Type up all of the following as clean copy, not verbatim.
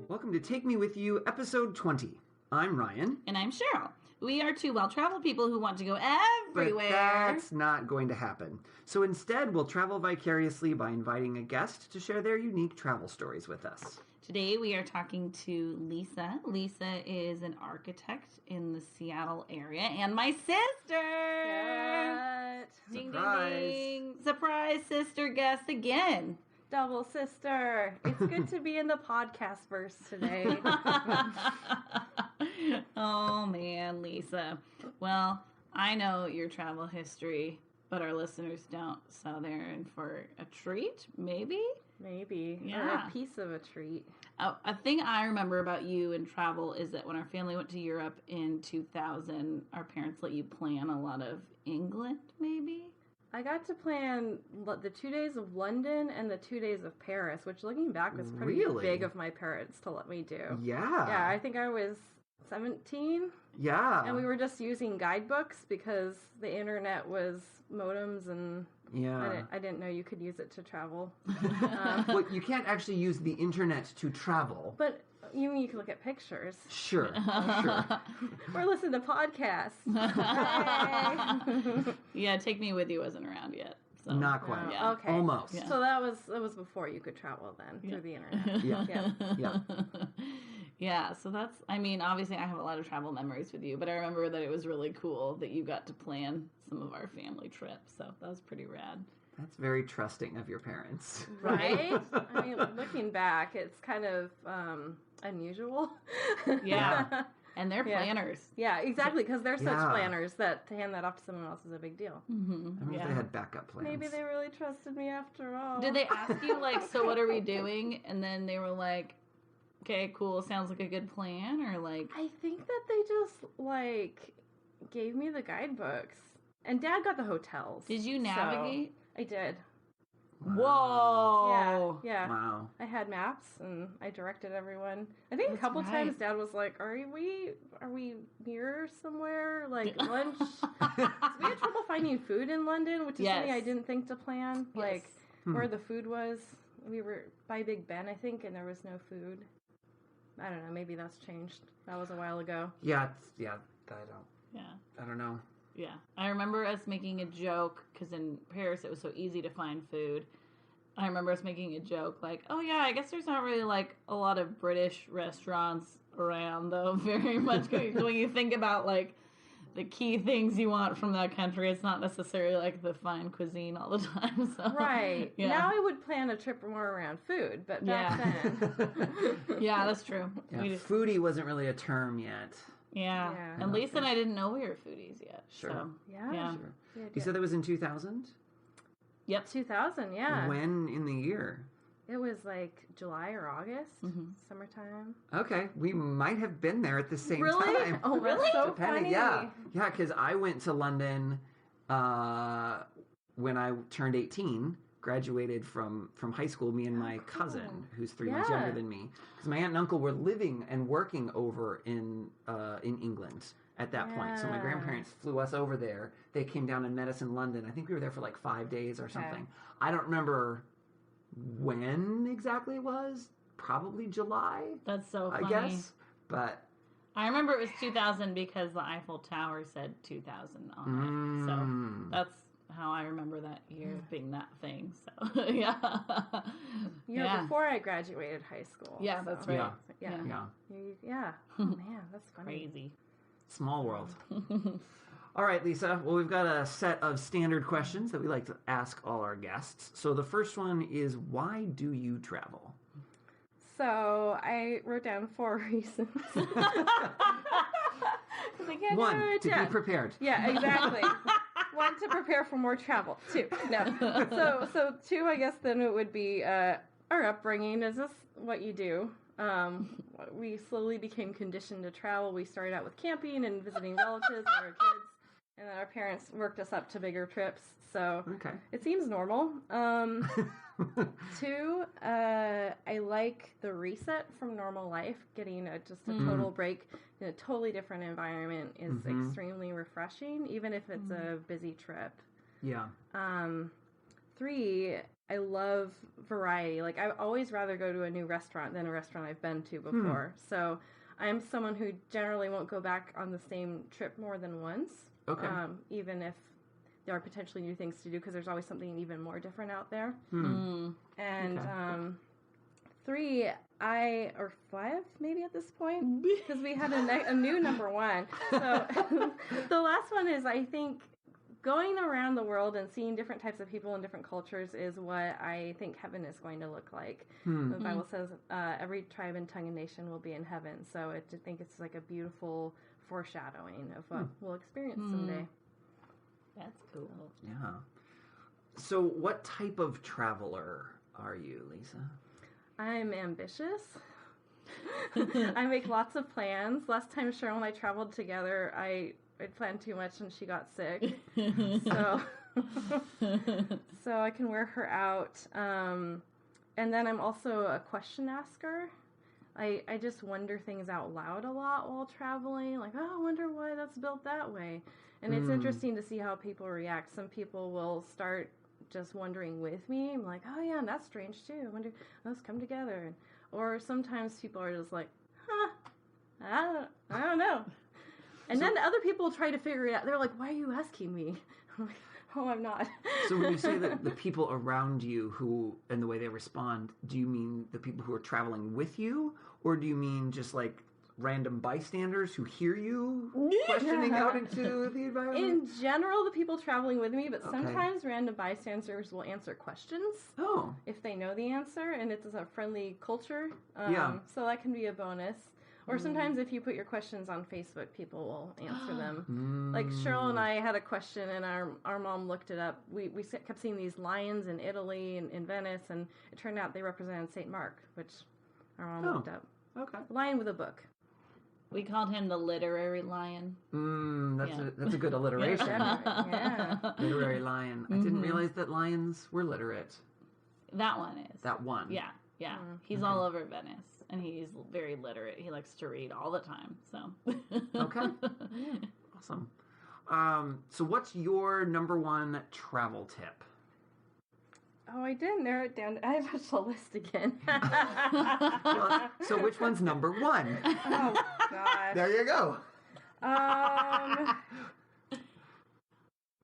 Welcome to Take Me With You, episode 20. I'm Ryan. And I'm Cheryl. We are two well-traveled people who want to go everywhere. But that's not going to happen. So instead, we'll travel vicariously by inviting a guest to share their unique travel stories with us. Today we are talking to Lisa. Lisa is an architect in the Seattle area and my sister. What? Ding, Surprise. ding, ding. Surprise sister guest again. Double sister. It's good to be in the podcast verse today. Oh, man, Lisa. Well, I know your travel history, but our listeners don't. So they're in for a treat, maybe? Maybe. Yeah. Or a piece of a treat. A thing I remember about you and travel is that when our family went to Europe in 2000, our parents let you plan a lot of England, maybe? I got to plan the 2 days of London and the 2 days of Paris, which looking back was pretty big of my parents to let me do. Yeah. Yeah, I think I was 17. Yeah. And we were just using guidebooks because the internet was modems and Yeah. I didn't know you could use it to travel. Well, you can't actually use the internet to travel. But you mean you can look at pictures. Sure. Or listen to podcasts. Hooray. Yeah, Take Me With You wasn't around yet. So. Not quite. Yeah. Okay. Almost. Yeah. So that was before you could travel then through the internet. Yeah. Yeah, so that's, I mean, obviously I have a lot of travel memories with you, but I remember that it was really cool that you got to plan some of our family trips, so that was pretty rad. That's very trusting of your parents. Right? I mean, looking back, it's kind of unusual. Yeah, and they're planners. Yeah, exactly, because they're such Yeah. planners that to hand that off to someone else is a big deal. I wonder if they had backup plans. Maybe they really trusted me after all. Did they ask you, like, so what are we doing? And then they were like, okay, cool, sounds like a good plan, or like... I think that they just, like, gave me the guidebooks. And Dad got the hotels. Did you navigate? So I did. Whoa! Yeah. Wow. I had maps and I directed everyone. I think a couple times Dad was like, "Are we near somewhere? Like lunch?" So we had trouble finding food in London, which is something I didn't think to plan. Like where the food was. We were by Big Ben, I think, and there was no food. I don't know. Maybe that's changed. That was a while ago. I don't know. Yeah. I remember us making a joke, because in Paris it was so easy to find food. I remember us making a joke like, oh yeah, I guess there's not really like a lot of British restaurants around, though, very much. When you think about like the key things you want from that country, it's not necessarily like the fine cuisine all the time. So, Right. Yeah. Now I would plan a trip more around food, but back then. Yeah, that's true. Yeah, We just, foodie wasn't really a term yet. yeah. And Lisa and I didn't know we were foodies yet. Sure. So, Yeah. Sure. Yeah, You said that was in 2000? Yep. 2000, yeah. When in the year? It was like July or August, summertime. Okay, we might have been there at the same Really? time. Oh, really? So Depending, funny. yeah, because I went to London when I turned 18. Graduated from high school. Me and my cousin, who's 3 months younger than me, because my aunt and uncle were living and working over in England at that point. So my grandparents flew us over there. They came down and met us in London. I think we were there for like 5 days or something. I don't remember when exactly it was. Probably July. That's so funny. I guess, but I remember it was 2000 because the Eiffel Tower said 2000 on it. So that's how I remember that year being that thing. So, yeah. Year before I graduated high school. Yeah, that's right. Yeah. Yeah. Oh, man, that's funny. Crazy. Small world. All right, Lisa. Well, we've got a set of standard questions that we like to ask all our guests. So the first one is, why do you travel? So I wrote down 4 reasons. One, to be prepared. Yeah, exactly. 1, to prepare for more travel. 2, no. So 2, I guess then it would be our upbringing. Is this what you do? We slowly became conditioned to travel. We started out with camping and visiting relatives when we were kids. And then our parents worked us up to bigger trips. So it seems normal. 2, I like the reset from normal life. Getting just a total break in a totally different environment is extremely refreshing, even if it's a busy trip. Yeah. 3, I love variety. Like, I always rather go to a new restaurant than a restaurant I've been to before. So I'm someone who generally won't go back on the same trip more than once. Okay. Even if there are potentially new things to do, because there's always something even more different out there. And 3, or 5 maybe at this point, because we had a new number 1. So the last one is, I think, going around the world and seeing different types of people and different cultures is what I think heaven is going to look like. The Bible says every tribe and tongue and nation will be in heaven. So I think it's like a beautiful foreshadowing of what we'll experience someday. That's cool. Yeah. So what type of traveler are you, Lisa? I'm ambitious. I make lots of plans. Last time Cheryl and I traveled together, I planned too much and she got sick. So I can wear her out. And then I'm also a question asker. I just wonder things out loud a lot while traveling. Like, I wonder why that's built that way. And it's interesting to see how people react. Some people will start just wondering with me. I'm like, oh yeah, and that's strange too. I wonder, let's come together. Or sometimes people are just like, I don't know. And then other people try to figure it out. They're like, why are you asking me? I'm like, oh, I'm not. So when you say that the people around you who, and the way they respond, do you mean the people who are traveling with you? Or do you mean just like random bystanders who hear you questioning out into the environment? In general, the people traveling with me, but sometimes random bystanders will answer questions if they know the answer, and it's a friendly culture. So that can be a bonus. Or sometimes if you put your questions on Facebook, people will answer them. Like Cheryl and I had a question, and our mom looked it up. We kept seeing these lions in Italy and in Venice, and it turned out they represented St. Mark, which our mom looked up. Okay. Lion with a book. We called him the literary lion. That's a good alliteration. Yeah. Literary lion. I didn't realize that lions were literate. That one is. That one. Yeah. He's all over Venice, and he's very literate. He likes to read all the time. So. Okay. Awesome. So what's your number 1 travel tip? Oh, I did narrow it down. I have a list again. So which one's number 1? Oh, gosh. There you go.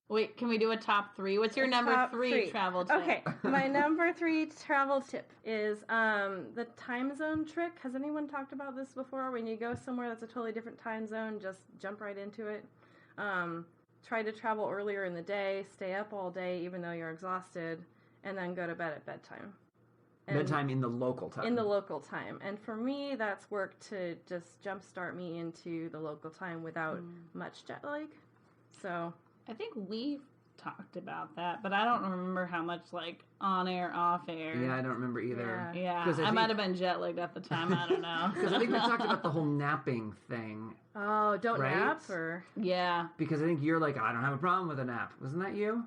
Wait, can we do a top 3? What's your number 3 travel tip? Okay, my number 3 travel tip is the time zone trick. Has anyone talked about this before? When you go somewhere that's a totally different time zone, just jump right into it. Try to travel earlier in the day, stay up all day even though you're exhausted, and then go to bed at bedtime. Bedtime in the local time. In the local time. And for me, that's worked to just jumpstart me into the local time without much jet lag. So I think we've talked about that, but I don't remember how much, like, on air, off air. Yeah, I don't remember either. Yeah, I might have been jet lagged at the time. I don't know. Because I think we talked about the whole napping thing. Oh, don't nap? Or... Yeah. Because I think you're like, I don't have a problem with a nap. Wasn't that you?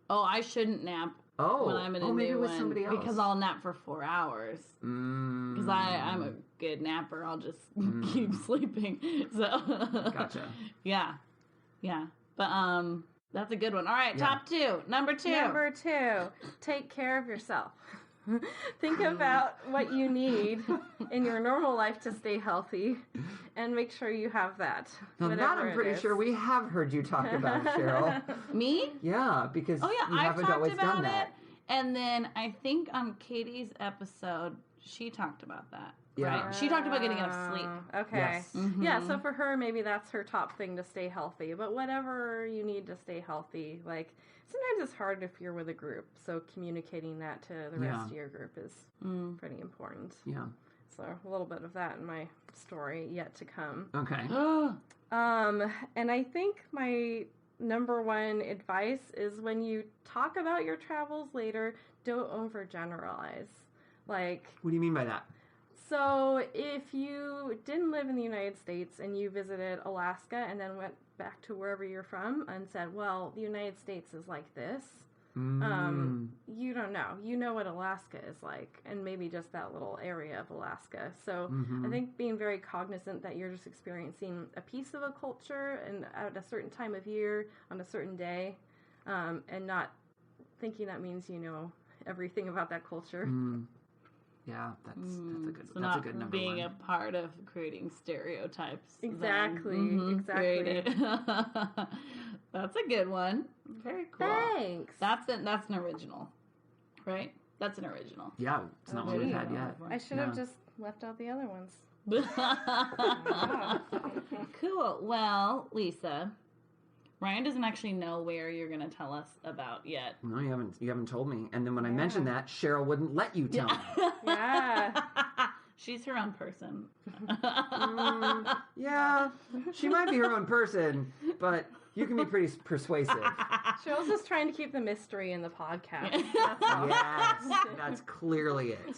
Oh, I shouldn't nap. When I'm in a maybe new with one, somebody else. because I'll nap for 4 hours. Because I'm a good napper. I'll just keep sleeping. So Gotcha. Yeah. But that's a good one. All right, top 2. Number 2. Number 2. Take care of yourself. Think about what you need in your normal life to stay healthy, and make sure you have that. Now that I'm pretty sure we have heard you talk about, Cheryl. Me? Yeah, because you I've haven't talked always about done that. it. And then I think on Katie's episode, she talked about that. Yeah. Right? She talked about getting enough sleep. Okay. Yes. Mm-hmm. Yeah, so for her, maybe that's her top thing to stay healthy. But whatever you need to stay healthy, like, sometimes it's hard if you're with a group. So communicating that to the rest of your group is pretty important. Yeah. So a little bit of that in my story yet to come. Okay. And I think my number 1 advice is when you talk about your travels later, don't overgeneralize. Like, What do you mean by that? So if you didn't live in the United States and you visited Alaska and then went back to wherever you're from and said, well, the United States is like this, you don't know. You know what Alaska is like, and maybe just that little area of Alaska. So I think being very cognizant that you're just experiencing a piece of a culture and at a certain time of year on a certain day, and not thinking that means you know everything about that culture. Yeah, that's a good. So that's a good number being one. a part of creating stereotypes. Exactly. Created. That's a good one. Very cool. Thanks. That's an original, right? That's an original. Yeah, it's not one we've had yet. I should have just left out the other ones. Cool. Well, Lisa, Ryan doesn't actually know where you're going to tell us about yet. No, you haven't told me. And then when I mentioned that, Cheryl wouldn't let you tell me. Yeah. She's her own person. Yeah, she might be her own person, but you can be pretty persuasive. Cheryl's just trying to keep the mystery in the podcast. Yes, that's clearly it.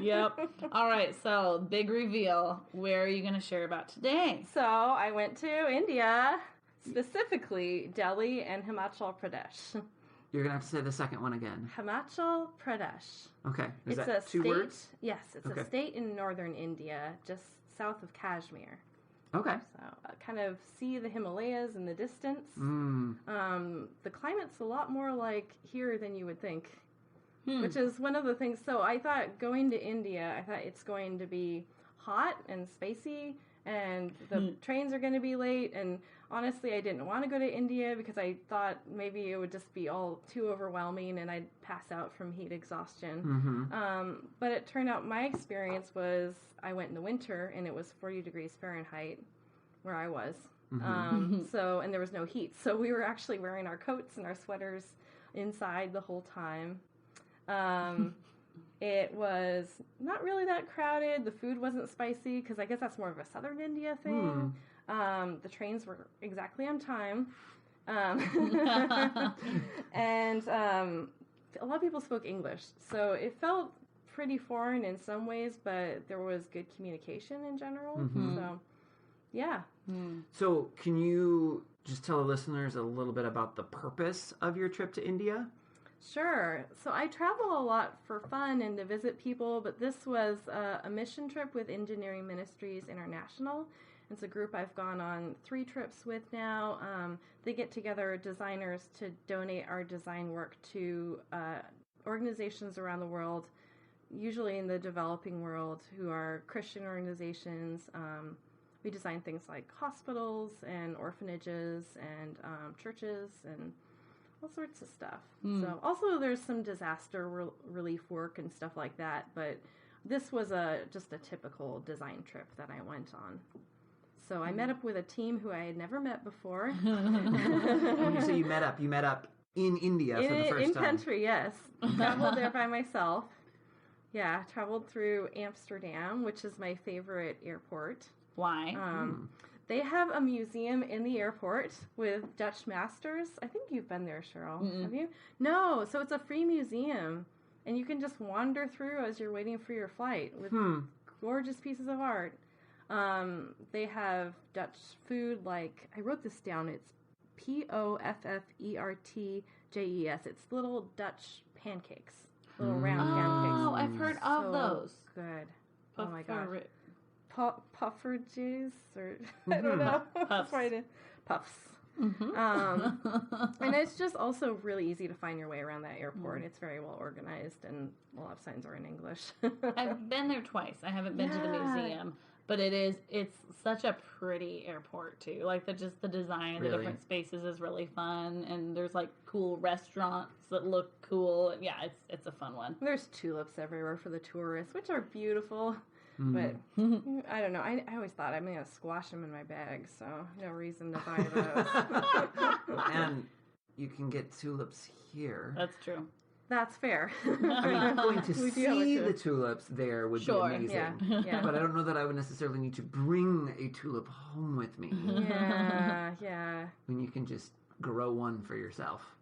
Yep. All right, so big reveal. Where are you going to share about today? So I went to India, specifically Delhi and Himachal Pradesh. You're going to have to say the second one again. Himachal Pradesh. Okay. Is It's that a two state. words? Yes, it's a state in northern India, just south of Kashmir. Okay. So kind of see the Himalayas in the distance. The climate's a lot more like here than you would think, which is one of the things. So I thought going to India, I thought it's going to be hot and spicy, and the trains are going to be late. And honestly, I didn't want to go to India because I thought maybe it would just be all too overwhelming and I'd pass out from heat exhaustion. But it turned out my experience was I went in the winter and it was 40 degrees Fahrenheit where I was. So, and there was no heat. So we were actually wearing our coats and our sweaters inside the whole time. It was not really that crowded. The food wasn't spicy because I guess that's more of a southern India thing. The trains were exactly on time. And a lot of people spoke English. So it felt pretty foreign in some ways, but there was good communication in general. So, yeah. So can you just tell the listeners a little bit about the purpose of your trip to India? Sure. So I travel a lot for fun and to visit people, but this was a mission trip with Engineering Ministries International. It's a group I've gone on 3 trips with now. They get together designers to donate our design work to organizations around the world, usually in the developing world, who are Christian organizations. We design things like hospitals and orphanages and churches and all sorts of stuff. So also there's some disaster relief work and stuff like that, but this was just a typical design trip that I went on. So I met up with a team who I had never met before. When you say you met up in India for the first time. In country, yes. Traveled there by myself. Yeah, traveled through Amsterdam, which is my favorite airport. Why? They have a museum in the airport with Dutch masters. I think you've been there, Cheryl. Have you? No, so it's a free museum. And you can just wander through as you're waiting for your flight with gorgeous pieces of art. They have Dutch food like, I wrote this down, it's Poffertjes. It's little Dutch pancakes. Little round pancakes. Oh, I've heard of those. Good. Oh my gosh. Poffertjes, or I don't know. Puffs. Puffs. And it's just also really easy to find your way around that airport. It's very well organized, and a lot of signs are in English. I've been there twice. I haven't been to the museum, but it's such a pretty airport too. Like the design of the different spaces is really fun, and there's like cool restaurants that look cool. And yeah, it's a fun one. There's tulips everywhere for the tourists, which are beautiful. But I don't know. I always thought I'm going to squash them in my bag, so no reason to buy those. And you can get tulips here. That's true. That's fair. I mean, going to see the tulips there would be amazing. Yeah. But I don't know that I would necessarily need to bring a tulip home with me. Yeah. When you can just grow one for yourself.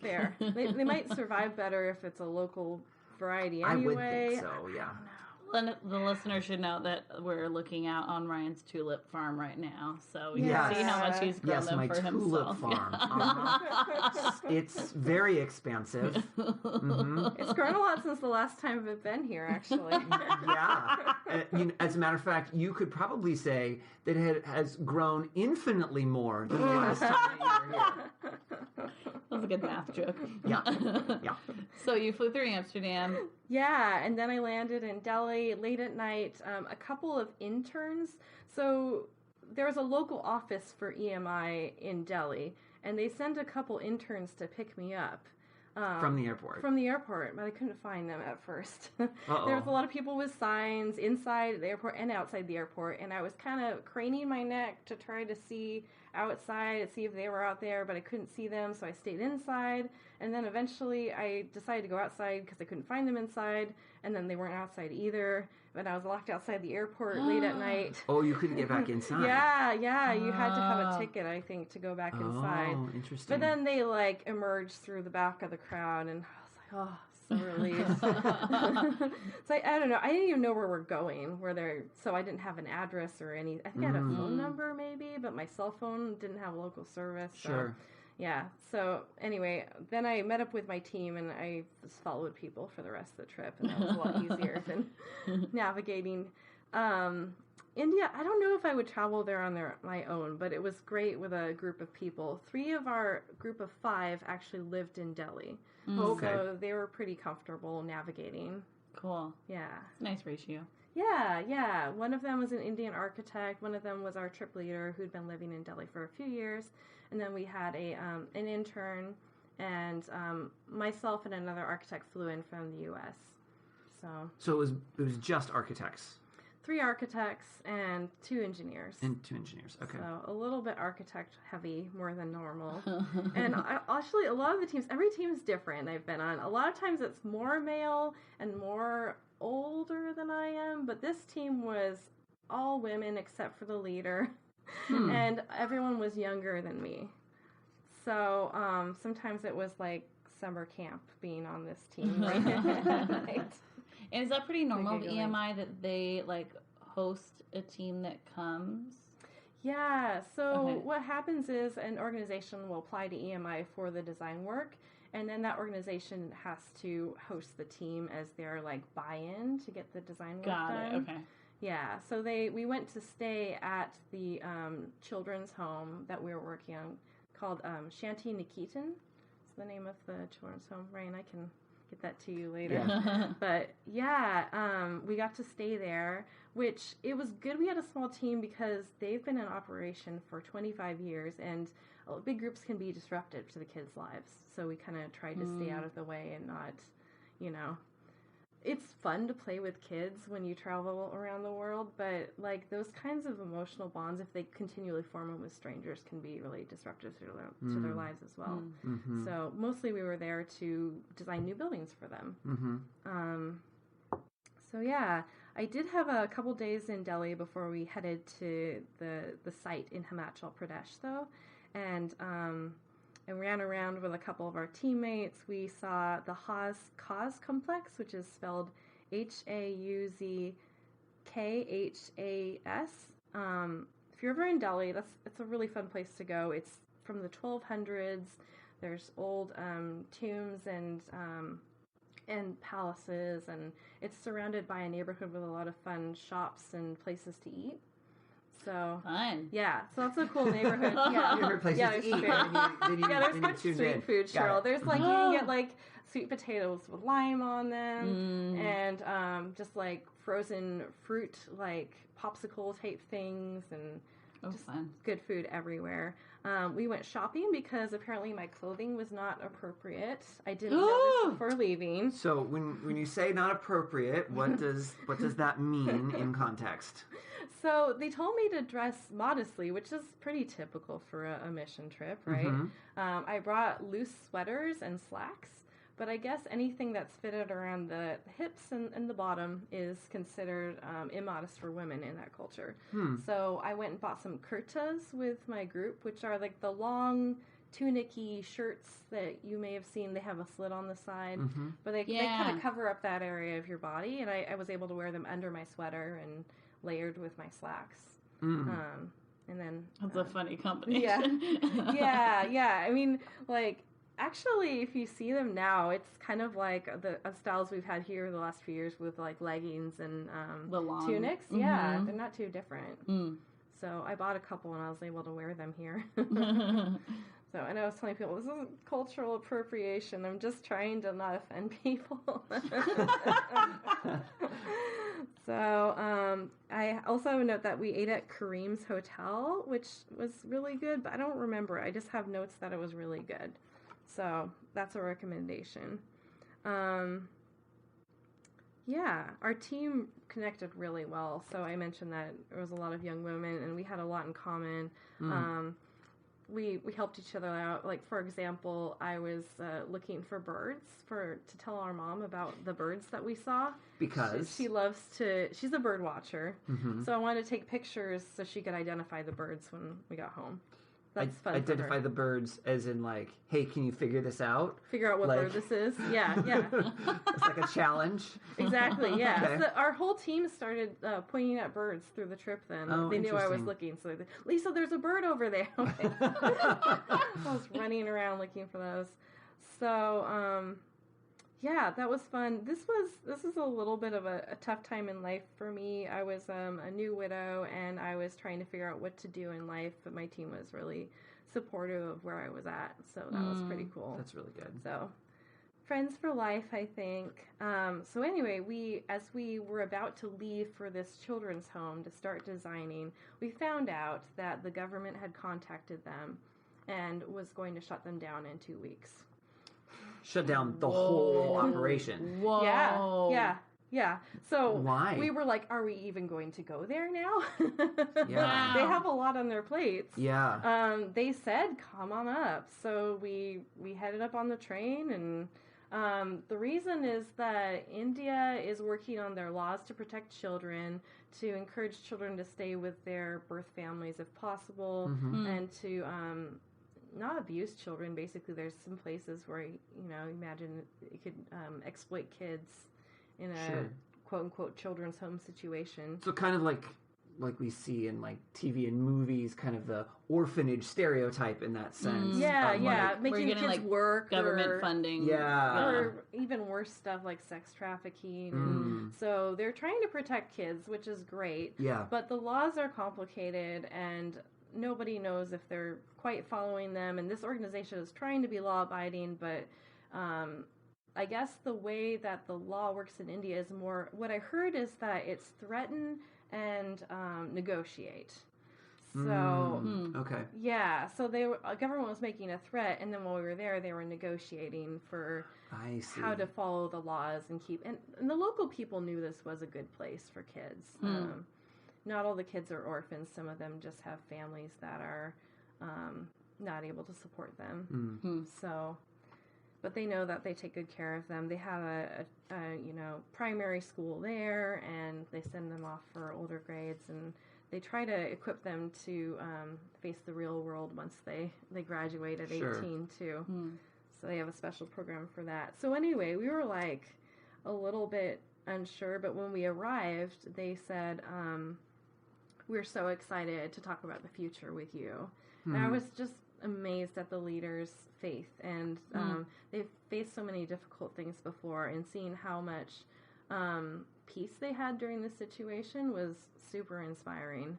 Fair. They might survive better if it's a local variety anyway. I would think so, yeah. The listener should know that we're looking out on Ryan's tulip farm right now, so we can see how much he's grown them for himself. Yes, my tulip farm. It's very expansive. It's grown a lot since the last time I've been here, actually. Yeah. As a matter of fact, you could probably say that it has grown infinitely more than the last time you were here. was a good math joke. Yeah. Yeah. So you flew through Amsterdam. Yeah, and then I landed in Delhi late at night. A couple of interns. So there was a local office for EMI in Delhi, and they sent a couple interns to pick me up. From the airport. From the airport, but I couldn't find them at first. There was a lot of people with signs inside the airport and outside the airport, and I was kind of craning my neck to try to see outside and see if they were out there, but I couldn't see them, so I stayed inside. And then eventually I decided to go outside because I couldn't find them inside, and then they weren't outside either. But I was locked outside the airport late at night. Oh, you couldn't get back inside? Yeah. You had to have a ticket, I think, to go back inside. Oh, interesting. But then they, like, emerged through the back of the crowd, and I was like, oh, so relieved. So I don't know. I didn't even know where we're going, so I didn't have an address or any. I think I had a phone number, maybe, but my cell phone didn't have local service. So. Sure. Yeah, so anyway, then I met up with my team and I just followed people for the rest of the trip, and that was a lot easier than navigating. India, I don't know if I would travel there on my own, but it was great with a group of people. 3 of our group of 5 actually lived in Delhi, so they were pretty comfortable navigating. Cool. Yeah. It's a nice ratio. Yeah. One of them was an Indian architect. One of them was our trip leader who'd been living in Delhi for a few years. And then we had an intern, and myself and another architect flew in from the U.S. So it was just architects. 3 architects and 2 engineers. Okay. So a little bit architect heavy, more than normal. And actually, a lot of the teams, every team is different I've been on. A lot of times it's more male and more older than I am, but this team was all women except for the leader. And everyone was younger than me. So sometimes it was like summer camp being on this team. Right? And is that pretty normal to EMI that they like host a team that comes? Yeah. So what happens is an organization will apply to EMI for the design work, and then that organization has to host the team as their like buy-in to get the design work done. Got it. Okay. Yeah, so we went to stay at the children's home that we were working on called Shanti Niketan. It's the name of the children's home. Ryan, I can get that to you later. Yeah. But yeah, we got to stay there, which it was good. We had a small team because they've been in operation for 25 years, and big groups can be disruptive to the kids' lives. So we kind of tried to stay out of the way and not, it's fun to play with kids when you travel around the world, but like those kinds of emotional bonds, if they continually form them with strangers, can be really disruptive to their lives as well. Mm-hmm. So mostly we were there to design new buildings for them. Mm-hmm. So yeah, I did have a couple days in Delhi before we headed to the site in Himachal Pradesh, though, and ran around with a couple of our teammates. We saw the Hauz complex, which is spelled Hauzkhas. If you're ever in Delhi, it's a really fun place to go. It's from the 1200s. There's old tombs and palaces, and it's surrounded by a neighborhood with a lot of fun shops and places to eat. So fun. Yeah, so that's a cool neighborhood. Yeah, favorite places to eat. There's much sweet food, Cheryl. There's like you can get like sweet potatoes with lime on them, and just like frozen fruit, like popsicle type things, and just fun. Good food everywhere. We went shopping because apparently my clothing was not appropriate. I didn't know this before leaving. So when you say not appropriate, what does that mean in context? So they told me to dress modestly, which is pretty typical for a mission trip, right? Mm-hmm. I brought loose sweaters and slacks, but I guess anything that's fitted around the hips and the bottom is considered immodest for women in that culture. So I went and bought some kurtas with my group, which are like the long tunic-y shirts that you may have seen. They have a slit on the side, but they kind of cover up that area of your body, and I was able to wear them under my sweater and layered with my slacks. And then that's a funny combination. Yeah. I mean, like, actually, if you see them now, it's kind of like the styles we've had here the last few years with like leggings and the long tunics. Yeah, they're not too different. So I bought a couple and I was able to wear them here. So, and I was telling people, this isn't cultural appropriation. I'm just trying to not offend people. So, I also note that we ate at Kareem's Hotel, which was really good, but I don't remember. I just have notes that it was really good. So, that's a recommendation. Yeah, our team connected really well. So I mentioned that there was a lot of young women, and we had a lot in common. We helped each other out. Like, for example, I was looking for birds to tell our mom about the birds that we saw. Because she loves she's a bird watcher. So I wanted to take pictures so she could identify the birds when we got home. That's fun. Identify the birds as in, like, hey, can you figure this out? Figure out what bird this is. Yeah. It's like a challenge. Exactly, yeah. Okay. So our whole team started pointing at birds through the trip then. Oh, they knew I was looking. So Lisa, there's a bird over there. I was running around looking for those. So, yeah, that was fun. This is a little bit of a tough time in life for me. I was a new widow, and I was trying to figure out what to do in life, but my team was really supportive of where I was at, so that was pretty cool. That's really good. So, friends for life, I think. So anyway, as we were about to leave for this children's home to start designing, we found out that the government had contacted them and was going to shut them down in 2 weeks. Shut down the whole operation. Whoa. Yeah. So why? We were like, are we even going to go there now? Yeah. They have a lot on their plates. Yeah. They said, come on up. So we headed up on the train, and the reason is that India is working on their laws to protect children, to encourage children to stay with their birth families if possible, and to not abuse children. Basically, there's some places where, imagine you could exploit kids in a quote-unquote children's home situation. So kind of like we see in like TV and movies, kind of the orphanage stereotype in that sense. Making kids like work, government funding, or even worse stuff like sex trafficking. And so they're trying to protect kids, which is great. Yeah, but the laws are complicated, and nobody knows if they're quite following them. And this organization is trying to be law-abiding, but I guess the way that the law works in India is more. What I heard is that it's threaten and negotiate. So okay, yeah. So government was making a threat, and then while we were there, they were negotiating for how to follow the laws and keep. And the local people knew this was a good place for kids. Not all the kids are orphans. Some of them just have families that are not able to support them. So. But they know that they take good care of them. They have a primary school there, and they send them off for older grades, and they try to equip them to face the real world once they graduate at 18 too. So they have a special program for that. So anyway, we were like a little bit unsure, but when we arrived, they said, we're so excited to talk about the future with you. And I was just amazed at the leaders' faith, and they've faced so many difficult things before, and seeing how much peace they had during this situation was super inspiring.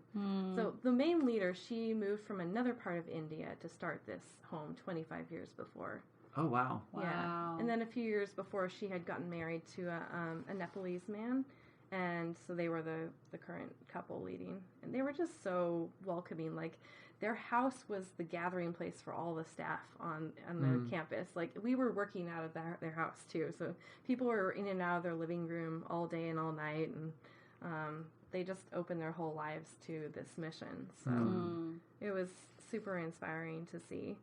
So the main leader, she moved from another part of India to start this home 25 years before. Oh, wow. Yeah. And then a few years before, she had gotten married to a Nepalese man, and so they were the current couple leading, and they were just so welcoming. Like, their house was the gathering place for all the staff on the campus. Like, we were working out of their house too, so people were in and out of their living room all day and all night, and they just opened their whole lives to this mission. So it was super inspiring to see.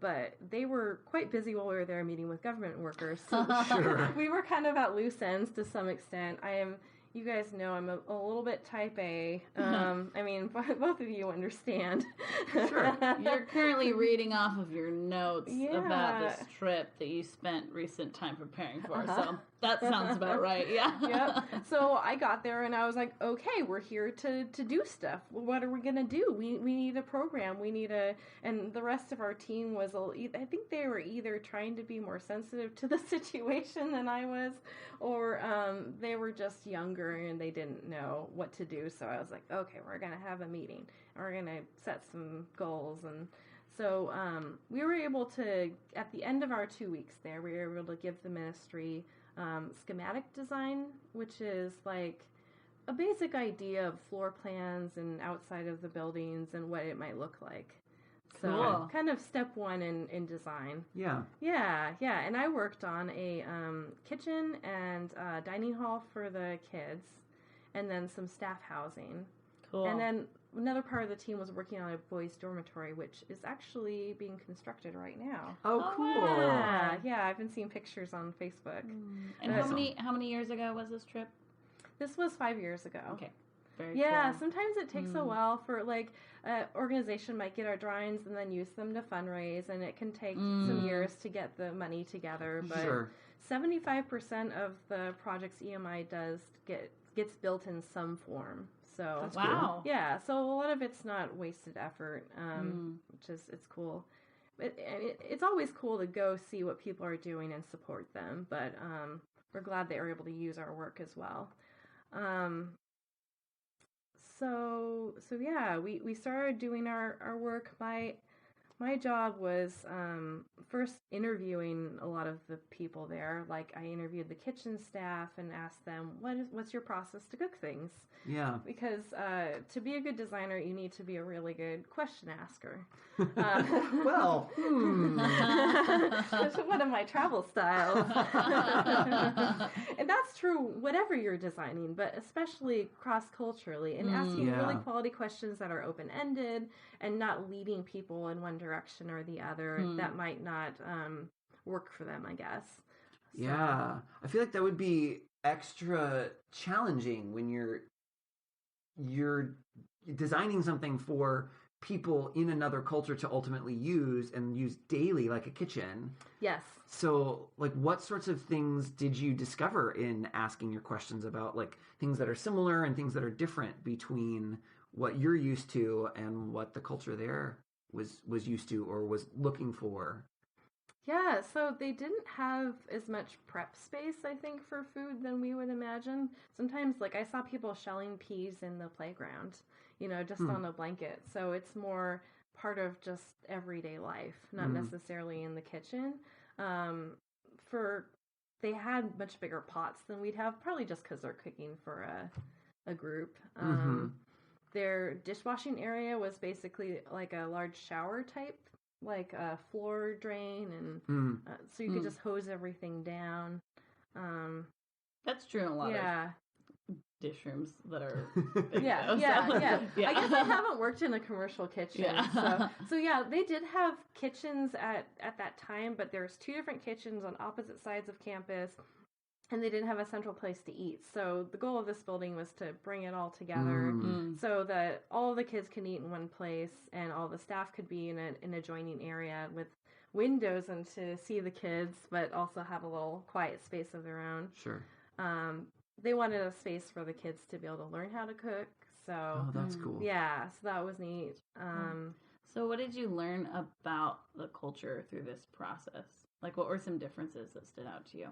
But they were quite busy while we were there meeting with government workers. So we were kind of at loose ends to some extent. You guys know I'm a little bit type A. I mean, both of you understand. Sure. You're currently reading off of your notes about this trip that you spent recent time preparing for. So that sounds about right. Yeah. Yep. So I got there and I was like, okay, we're here to do stuff. What are we going to do? We need a program. And the rest of our team was, I think they were either trying to be more sensitive to the situation than I was, or they were just younger and they didn't know what to do. So I was like, okay, we're going to have a meeting and we're going to set some goals. And So we were able to, at the end of our 2 weeks there, we were able to give the ministry schematic design, which is like a basic idea of floor plans and outside of the buildings and what it might look like. So Cool. kind of step one in design. Yeah. Yeah. And I worked on a kitchen and dining hall for the kids, and then some staff housing. Cool. And then another part of the team was working on a boys' dormitory, which is actually being constructed right now. Oh, cool. wow. Yeah, I've been seeing pictures on Facebook. And Awesome. how many years ago was this trip? This was 5 years ago. Okay. Very Yeah, cool. sometimes it takes a while for, like, an organization might get our drawings and then use them to fundraise, and it can take some years to get the money together. But Sure. 75% of the projects EMI does gets built in some form. So That's Wow. yeah, so a lot of it's not wasted effort, which is it's cool. It's always cool to go see what people are doing and support them, but we're glad they were able to use our work as well. So yeah, we started doing our work. My job was first interviewing a lot of the people there. Like, I interviewed the kitchen staff and asked them, what's your process to cook things? Yeah. Because to be a good designer, you need to be a really good question asker. Well, That's one of my travel styles. And that's true whatever you're designing, but especially cross-culturally, and asking really quality questions that are open-ended and not leading people in one direction or the other that might not work for them, I guess. So. yeah. I feel like that would be extra challenging when you're designing something for people in another culture to ultimately use and use daily, like a kitchen. Yes. So, like, what sorts of things did you discover in asking your questions about, like, things that are similar and things that are different between what you're used to and what the culture there was used to or was looking for? Yeah, so they didn't have as much prep space, I think, for food than we would imagine. Sometimes, like, I saw people shelling peas in the playground, just on a blanket. So it's more part of just everyday life, not necessarily in the kitchen. They had much bigger pots than we'd have, probably just because they're cooking for a group. Their dishwashing area was basically like a large shower type, like a floor drain, and so you could just hose everything down. That's true in a lot of dish rooms that are big, yeah. I guess I haven't worked in a commercial kitchen. Yeah. So yeah, they did have kitchens at that time, but there's 2 different kitchens on opposite sides of campus, and they didn't have a central place to eat. So the goal of this building was to bring it all together so that all the kids can eat in one place and all the staff could be in an adjoining area with windows and to see the kids, but also have a little quiet space of their own. Sure. They wanted a space for the kids to be able to learn how to cook. So Oh, that's cool. yeah, so that was neat. So what did you learn about the culture through this process? Like, what were some differences that stood out to you?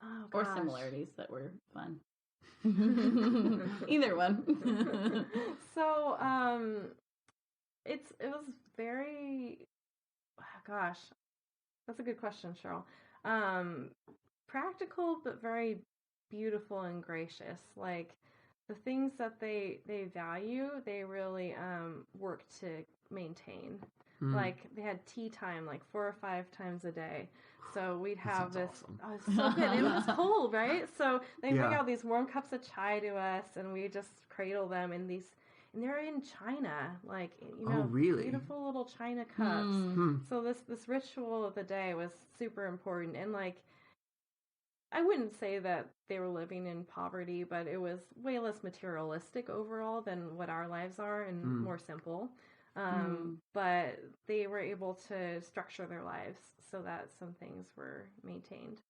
Oh, Or gosh. similarities that were fun? Either one. So, it was very, gosh, that's a good question, Cheryl. Practical, but very beautiful and gracious. Like, the things that they value, they really work to maintain. Like, they had tea time like 4 or 5 times a day. So we'd have this. Awesome. Oh, it's so good. It was cold, right? So they bring out these warm cups of chai to us, and we just cradle them in these. And they're in China, like, Oh, really? beautiful little China cups. So this ritual of the day was super important, and like, I wouldn't say that they were living in poverty, but it was way less materialistic overall than what our lives are, and more simple. But they were able to structure their lives so that some things were maintained.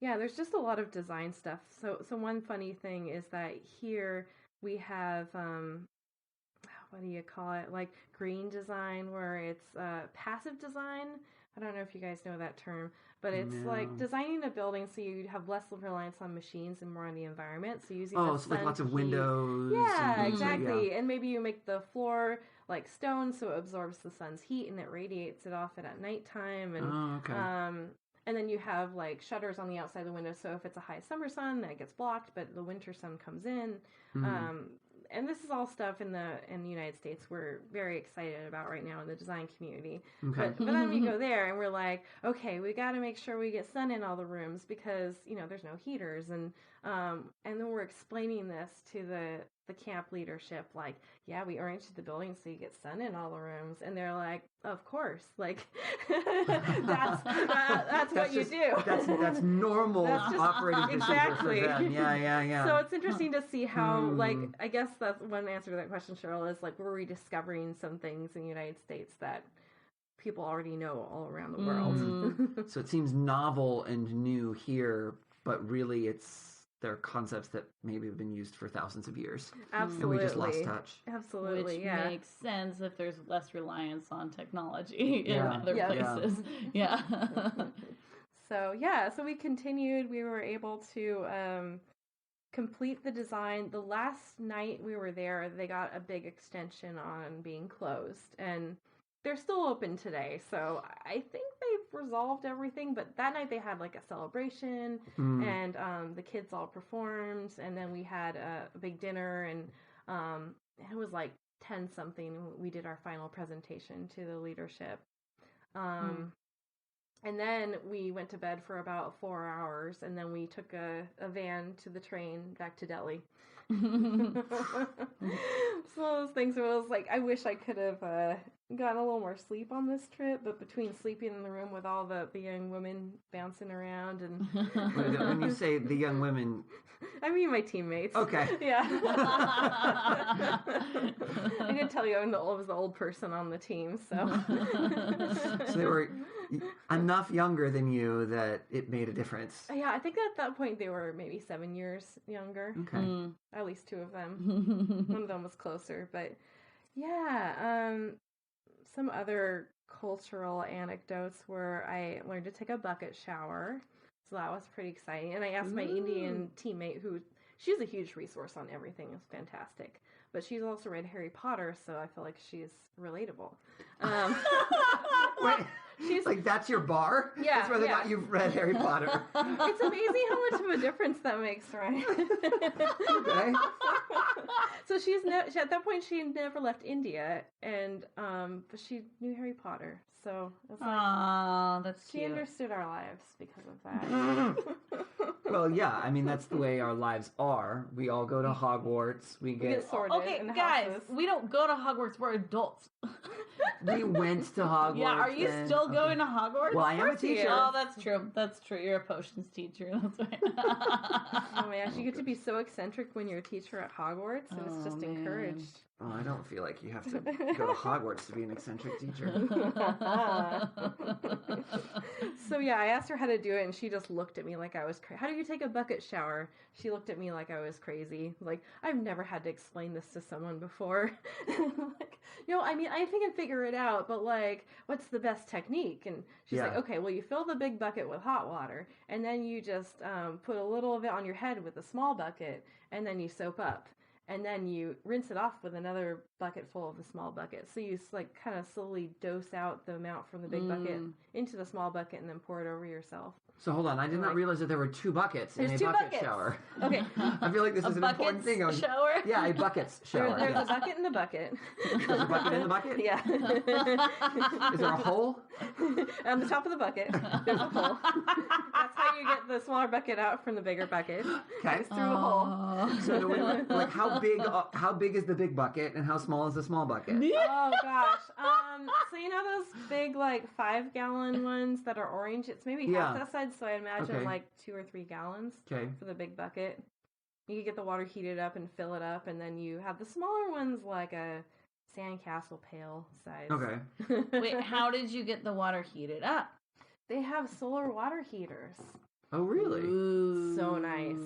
Yeah, there's just a lot of design stuff. So one funny thing is that here we have, what do you call it? Like green design, where it's passive design, I don't know if you guys know that term, but it's like designing a building so you have less reliance on machines and more on the environment. So using the sun like lots of heat. windows. Yeah, and exactly. And maybe you make the floor like stone so it absorbs the sun's heat and it radiates it off at nighttime. And then you have like shutters on the outside of the window, so if it's a high summer sun, that gets blocked, but the winter sun comes in. And this is all stuff in the United States we're very excited about right now in the design community. Okay. But then we go there and we're like, okay, we got to make sure we get sun in all the rooms because there's no heaters, and then we're explaining this to the camp leadership, like, yeah, we oriented the building so you get sun in all the rooms, and they're like, of course, like that's what you do. That's normal operating procedure exactly for them. Yeah. So it's interesting to see how, like, I guess that's one answer to that question, Cheryl, is like we're rediscovering some things in the United States that people already know all around the world. So it seems novel and new here, but really they're concepts that maybe have been used for thousands of years. Absolutely. And we just lost touch. Absolutely, Which makes sense if there's less reliance on technology in other places. Yeah. So we continued. We were able to complete the design. The last night we were there, they got a big extension on being closed. And they're still open today, so I think they've resolved everything. But that night they had like a celebration, and the kids all performed, and then we had a big dinner, and it was like 10 something. We did our final presentation to the leadership, and then we went to bed for about 4 hours, and then we took a van to the train back to Delhi. So those things where I was like, I wish I could have gotten a little more sleep on this trip, but between sleeping in the room with all the young women bouncing around and when you say the young women, I mean my teammates. Okay. Yeah. I did tell you I was the old person on the team, so so they were enough younger than you that it made a difference. Yeah, I think at that point they were maybe 7 years younger. Okay. At least 2 of them. One of them was closer, but yeah. Some other cultural anecdotes where I learned to take a bucket shower. So that was pretty exciting. And I asked my Indian teammate, she's a huge resource on everything. It's fantastic. But she's also read Harry Potter, so I feel like she's relatable. Wait, she's like, that's your bar? Yeah. That's whether or not you've read Harry Potter. It's amazing how much of a difference that makes, right? Okay. So at that point she never left India, and but she knew Harry Potter. So it's like, that's she cute. understood our lives because of that. Well, yeah, I mean, that's the way our lives are. We all go to Hogwarts. We get sorted. Okay, in guys, houses. we don't go to Hogwarts. We're adults. We went to Hogwarts. Yeah, are you still going to Hogwarts? Well, I am a teacher. Oh, that's true. That's true. You're a potions teacher. That's right. Oh my gosh, you get to be so eccentric when you're a teacher at Hogwarts, and it's just encouraged. Oh, I don't feel like you have to go to Hogwarts to be an eccentric teacher. So yeah, I asked her how to do it, and she just looked at me like I was crazy. How do you take a bucket shower? She looked at me like I was crazy. Like, I've never had to explain this to someone before. Like, I mean, I think I can figure it out, but like, what's the best technique? And she's like, okay, well, you fill the big bucket with hot water, and then you just put a little of it on your head with a small bucket, and then you soap up. And then you rinse it off with another bucket full of the small bucket. So you like kind of slowly dose out the amount from the big bucket into the small bucket and then pour it over yourself. So hold on, I did not realize that there were 2 buckets in a bucket shower. Okay. I feel like this is an important thing. Shower? Yeah, a buckets shower. There's a bucket in the bucket. There's a bucket in the bucket? Yeah. Is there a hole? On the top of the bucket, there's a hole. That's how you get the smaller bucket out from the bigger bucket. Okay. It's through the hole. So do we, like, how big is the big bucket and how small is the small bucket? Oh gosh. So those big like 5-gallon ones that are orange? It's maybe half that size, so I imagine like 2 or 3 gallons for the big bucket. You get the water heated up and fill it up, and then you have the smaller ones like a sandcastle pail size. Okay. Wait, how did you get the water heated up? They have solar water heaters. Oh, really? Ooh. So nice.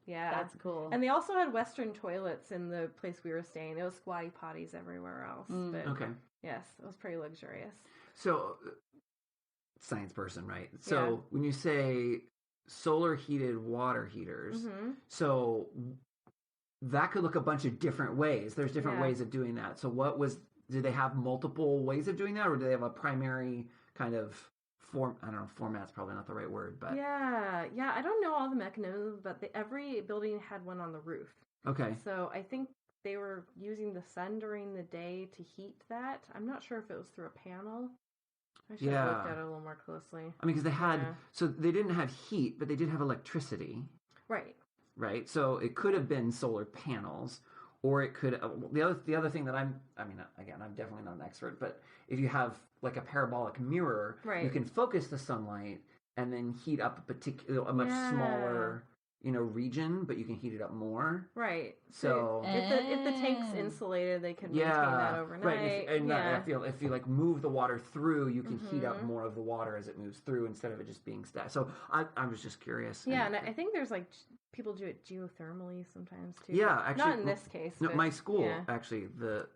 Yeah. That's cool. And they also had Western toilets in the place we were staying. It was squatty potties everywhere else. But Okay. yes, it was pretty luxurious. So science person, right? So when you say solar heated water heaters, so that could look a bunch of different ways. There's different ways of doing that. So do they have multiple ways of doing that, or do they have a primary kind of I don't know, format's probably not the right word, but yeah. I don't know all the mechanisms, but every building had one on the roof. Okay. So I think they were using the sun during the day to heat that. I'm not sure if it was through a panel. I should have looked at it a little more closely. I mean, because they had, so they didn't have heat, but they did have electricity. Right. Right. So it could have been solar panels, or it could. The other thing that I'm definitely not an expert, but if you have like a parabolic mirror, you can focus the sunlight and then heat up a much smaller region, but you can heat it up more. Right. So if the tank's insulated, they can maintain that overnight. Right. If you like move the water through, you can heat up more of the water as it moves through instead of it just being static. So I was just curious. Yeah, and I think there's like people do it geothermally sometimes too. Yeah, actually, not in this case. No, but, my school actually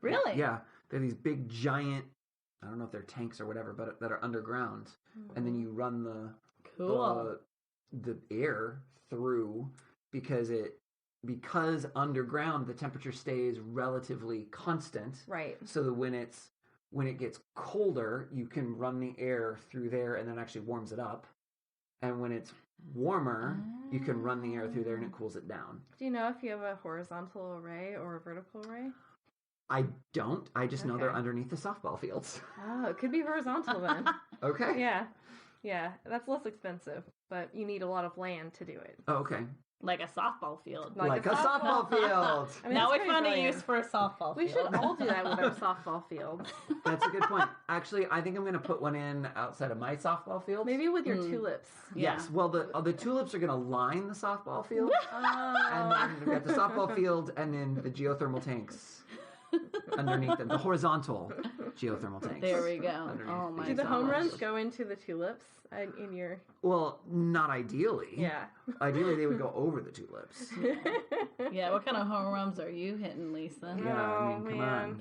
really they have these big giant. I don't know if they're tanks or whatever, but that are underground, and then you run the air through because underground the temperature stays relatively constant. Right. So that when it gets colder, you can run the air through there and then actually warms it up. And when it's warmer, you can run the air through there and it cools it down. Do you know if you have a horizontal array or a vertical array? I don't. I just know they're underneath the softball fields. Oh, it could be horizontal then. Okay. Yeah, that's less expensive, but you need a lot of land to do it. Oh, okay. Like a softball field. Like a softball field. I mean, now we found a use for a softball field. We should all do that with our softball fields. That's a good point. Actually, I think I'm going to put one in outside of my softball field. Maybe with your tulips. Yes. Well, the tulips are going to line the softball field. And then we've got the softball field and then the geothermal tanks underneath them. The horizontal geothermal tanks. There we go. Oh my god. Do the home runs go into the tulips in your... Well, not ideally. Yeah. Ideally, they would go over the tulips. Yeah, what kind of home runs are you hitting, Lisa? Yeah, I mean, come on.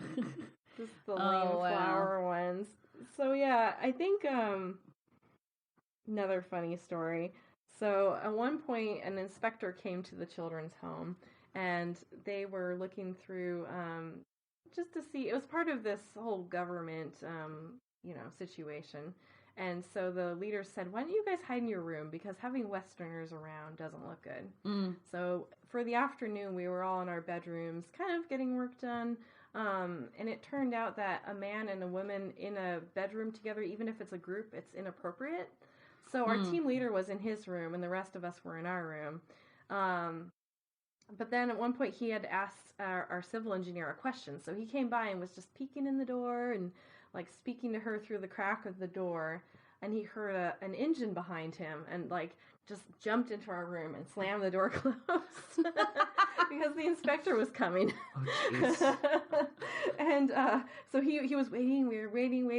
Just the lame flower ones. So, yeah, I think another funny story. So, at one point, an inspector came to the children's home, and they were looking through just to see. It was part of this whole government, situation. And so the leader said, why don't you guys hide in your room? Because having Westerners around doesn't look good. So for the afternoon, we were all in our bedrooms, kind of getting work done. And it turned out that a man and a woman in a bedroom together, even if it's a group, it's inappropriate. So our team leader was in his room and the rest of us were in our room. But then at one point he had asked our civil engineer a question. So he came by and was just peeking in the door and like speaking to her through the crack of the door, and he heard an engine behind him and like just jumped into our room and slammed the door closed because the inspector was coming. Oh, jeez. And so he was waiting. We were waiting.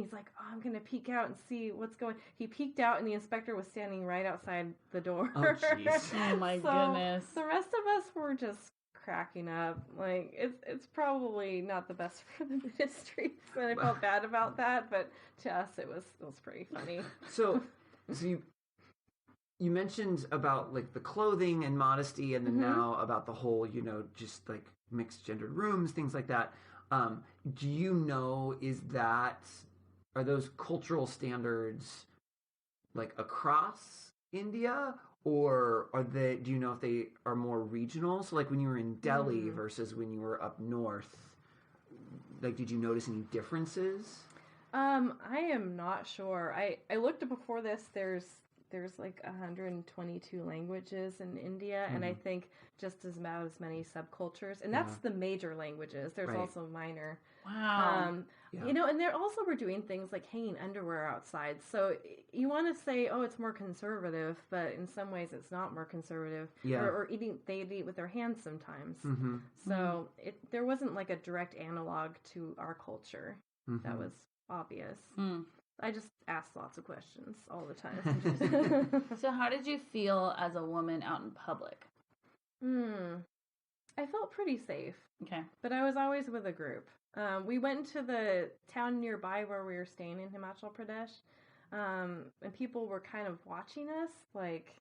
He's like, oh, I'm gonna peek out and see what's going. He peeked out, and the inspector was standing right outside the door. Oh, jeez. Oh my goodness. The rest of us were just cracking up. Like it's probably not the best for the ministry, and I felt bad about that. But to us, it was pretty funny. So you mentioned about like the clothing and modesty, and then now about the whole, just like mixed gendered rooms, things like that. Do you know, are those cultural standards like across India, or do you know if they are more regional? So like when you were in Delhi versus when you were up north, like did you notice any differences? I am not sure. I looked before this. There's like 122 languages in India, and I think just as many subcultures, and that's the major languages. There's also minor. Wow. And they also were doing things like hanging underwear outside. So you want to say, oh, it's more conservative, but in some ways it's not more conservative. Yeah. Or they'd eat with their hands sometimes. So there wasn't like a direct analog to our culture that was obvious. I just asked lots of questions all the time. So how did you feel as a woman out in public? I felt pretty safe. Okay. But I was always with a group. We went to the town nearby where we were staying in Himachal Pradesh. and people were kind of watching us, like,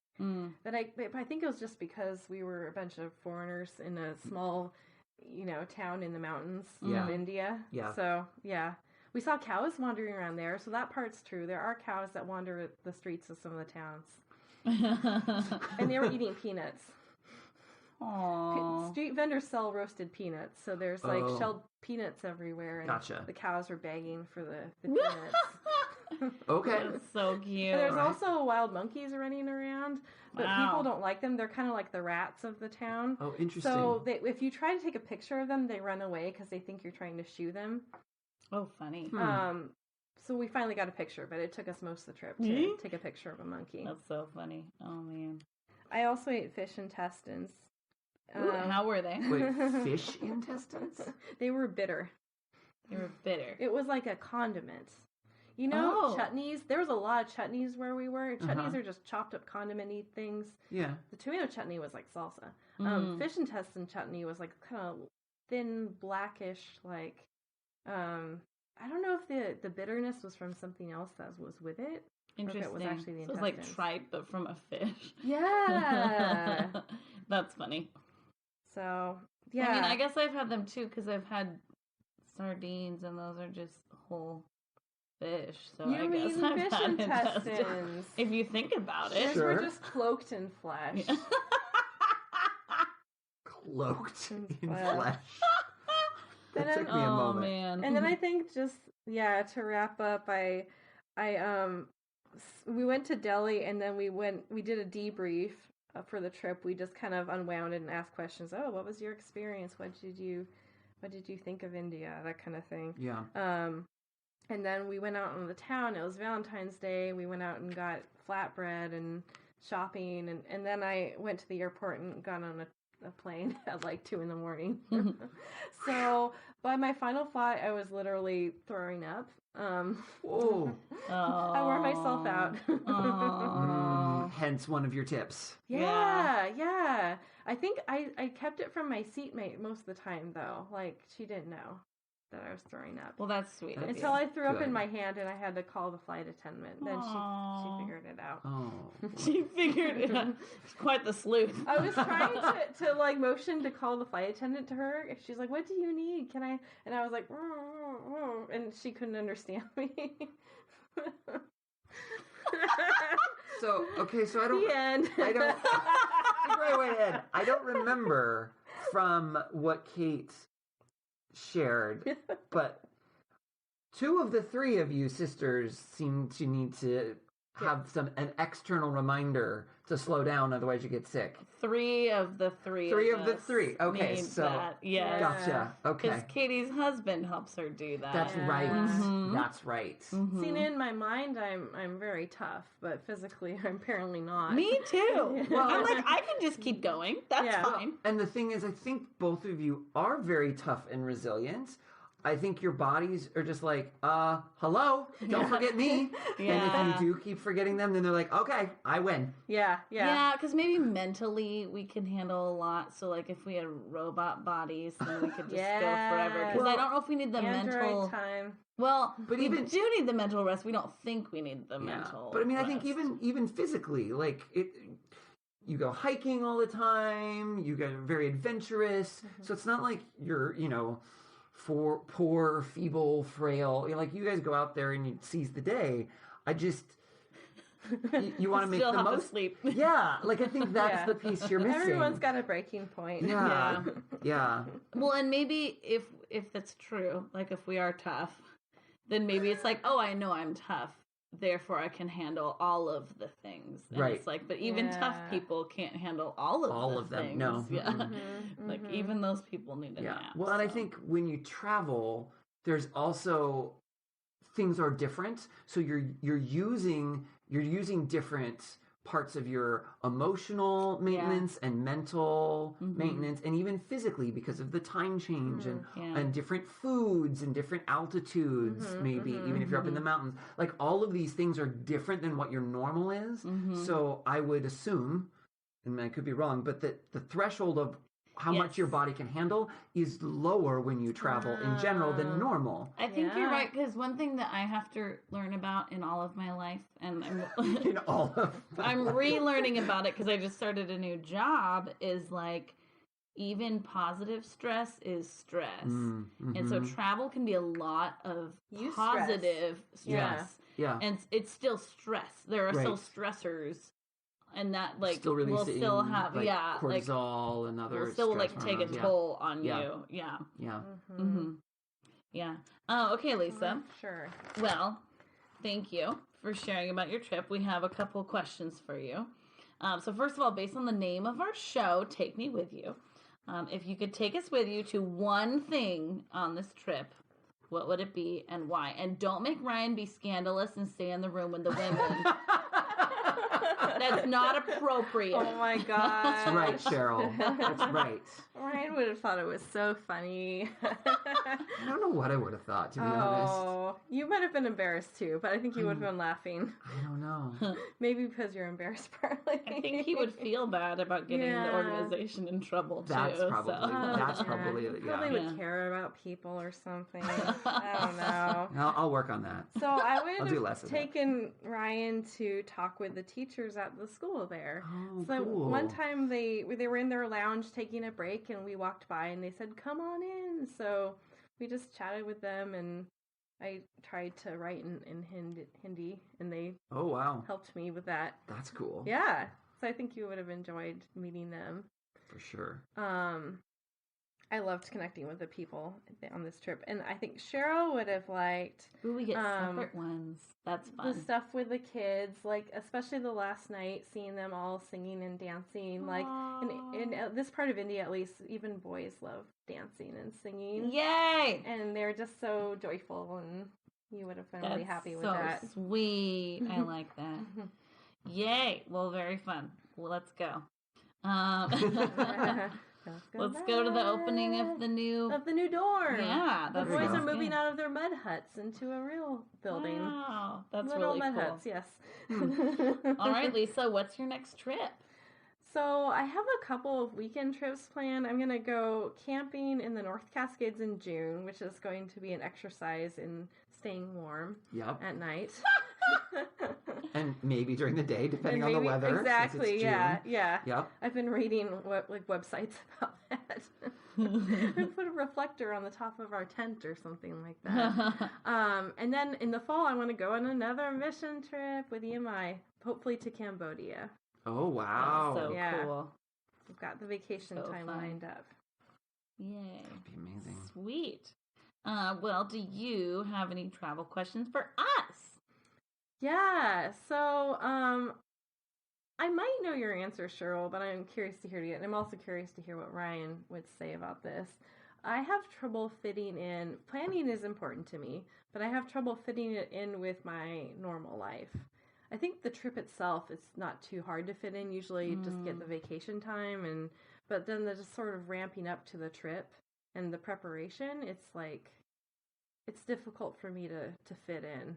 that I think it was just because we were a bunch of foreigners in a small, town in the mountains of India. Yeah. So, yeah. We saw cows wandering around there, so that part's true. There are cows that wander the streets of some of the towns. And they were eating peanuts. Aww. Street vendors sell roasted peanuts, so there's like shelled peanuts everywhere, and the cows were begging for the peanuts. Okay. That's so cute. And there's also wild monkeys running around, but people don't like them. They're kind of like the rats of the town. Oh, interesting. So if you try to take a picture of them, they run away because they think you're trying to shoo them. Oh, funny. So we finally got a picture, but it took us most of the trip to take a picture of a monkey. That's so funny. Oh, man. I also ate fish intestines. Ooh, how were they? Wait, fish intestines? They were bitter. They were bitter. It was like a condiment. Chutneys. There was a lot of chutneys where we were. Chutneys are just chopped up condiment-y things. Yeah. The tomato chutney was like salsa. Fish intestine chutney was like kind of thin, blackish, like, I don't know if the bitterness was from something else that was with it. Interesting. Or if it was actually the intestines. So it was like tripe, but from a fish. Yeah. That's funny. So, yeah. I mean, I guess I've had them too, because I've had sardines, and those are just whole fish. So I guess I've fish had intestines. If you think about it. Sure. We're just cloaked in flesh. Yeah. Cloaked in flesh. That took me a moment. Man. And then I think to wrap up, we went to Delhi, and then we did a debrief for the trip. We just kind of unwound it and asked questions. Oh, what was your experience? What did you think of India? That kind of thing. Yeah. And then we went out in the town. It was Valentine's Day. We went out and got flatbread and shopping, and then I went to the airport and got on a plane at like 2 a.m. So by my final flight, I was literally throwing up. Whoa! I wore myself out. Hence one of your tips. Yeah. I think I kept it from my seatmate most of the time, though. Like, she didn't know that I was throwing up. Well, that's sweet. Until I threw up in my hand and I had to call the flight attendant. Then she figured it out. Oh. She figured it out. She's quite the sleuth. I was trying to like motion to call the flight attendant to her. She's like, "What do you need? Can I?" And I was like, and she couldn't understand me. So I don't. The end. I don't. Wait, Ed. I don't remember from what Kate shared, but 2 of the 3 of you sisters seem to need to have an external reminder to slow down, otherwise you get sick. 3 of the 3. 3 of the 3. Okay, so yes. Gotcha. Okay. Because Katie's husband helps her do that. That's right. Mm-hmm. That's right. Mm-hmm. See, in my mind, I'm very tough, but physically, I'm apparently not. Me too. Well, I'm like, I can just keep going. That's fine. And the thing is, I think both of you are very tough and resilient. I think your bodies are just like, hello, don't forget me. And if you do keep forgetting them, then they're like, okay, I win. Yeah. Yeah, because maybe mentally we can handle a lot. So, like, if we had robot bodies, then we could just go forever. Because I don't know if we need the mental time. Well, but we do need the mental rest. We don't think we need the mental But I mean, rest. I think even physically, like, you go hiking all the time, you get very adventurous. Mm-hmm. So it's not like you're, for poor, feeble, frail. Like, you guys go out there and you seize the day. I just you want to make the most. Sleep. Yeah, like I think that's the piece you're missing. Everyone's got a breaking point. Yeah. Well, and maybe if that's true, like if we are tough, then maybe it's like, oh, I know I'm tough, therefore I can handle all of the things. And it's like, but even tough people can't handle all of them. Things. No. Yeah. Mm-hmm. Like even those people need a nap. Well, and I think when you travel, there's also things are different. So you're using different parts of your emotional maintenance and mental maintenance, and even physically because of the time change and different foods and different altitudes, maybe even if you're up in the mountains. Like all of these things are different than what your normal is. So I would assume, and I could be wrong, but that the threshold of how much your body can handle is lower when you travel in general than normal. I think you're right, because one thing that I have to learn about in all of my life, and I'm relearning about it because I just started a new job, is like, even positive stress is stress. Mm-hmm. And so travel can be a lot of positive stress. Yeah. And it's still stress. There are still stressors. And that, like, still will still have, like, cortisol and other will still, stress like, take a toll on you. Yeah. Yeah. Mm-hmm. Yeah. Oh, okay, Lisa. Sure. Well, thank you for sharing about your trip. We have a couple questions for you. So first of all, based on the name of our show, Take Me With You, if you could take us with you to one thing on this trip, what would it be and why? And don't make Ryan be scandalous and stay in the room with the women. That's not appropriate. Oh my god. That's right, Cheryl. That's right. Ryan would have thought it was so funny. I don't know what I would have thought, to be honest. You might have been embarrassed too, but I think you would have been laughing. I don't know. Maybe because you're embarrassed, partly. I think he would feel bad about getting the organization in trouble too. That's probably He probably would care about people or something. I don't know. I'll work on that. So I would have taken Ryan to talk with the teachers at the school there. Oh, so cool. One time they were in their lounge taking a break, and we walked by and they said, "Come on in." So we just chatted with them, and I tried to write in Hindi, and they helped me with that. That's cool. Yeah. So I think you would have enjoyed meeting them. For sure. I loved connecting with the people on this trip, and I think Cheryl would have liked. Ooh, we get separate ones. That's fun. The stuff with the kids, like especially the last night, seeing them all singing and dancing. Like in this part of India, at least, even boys love dancing and singing. Yay! And they're just so joyful, and you would have been really happy with that. So sweet. I like that. Yay! Well, very fun. Well, let's go. Let's go to the opening of the new dorm. Yeah, the boys are moving out of their mud huts into a real building. Wow, that's little really mud cool. Huts, yes. All right, Lisa, what's your next trip? So I have a couple of weekend trips planned. I'm going to go camping in the North Cascades in June, which is going to be an exercise in staying warm at night. And maybe during the day, depending on the weather. Exactly, yeah. Yep. I've been reading websites about that. Put a reflector on the top of our tent or something like that. And then in the fall, I want to go on another mission trip with EMI, hopefully to Cambodia. Oh, wow. So cool. We've got the vacation time lined up. Yay. That'd be amazing. Sweet. Well, do you have any travel questions for us? Yeah, so I might know your answer, Cheryl, but I'm curious to hear it. And I'm also curious to hear what Ryan would say about this. I have trouble fitting in. Planning is important to me, but I have trouble fitting it in with my normal life. I think the trip itself is not too hard to fit in. Usually you just get the vacation time, but then the just sort of ramping up to the trip and the preparation, it's difficult for me to fit in.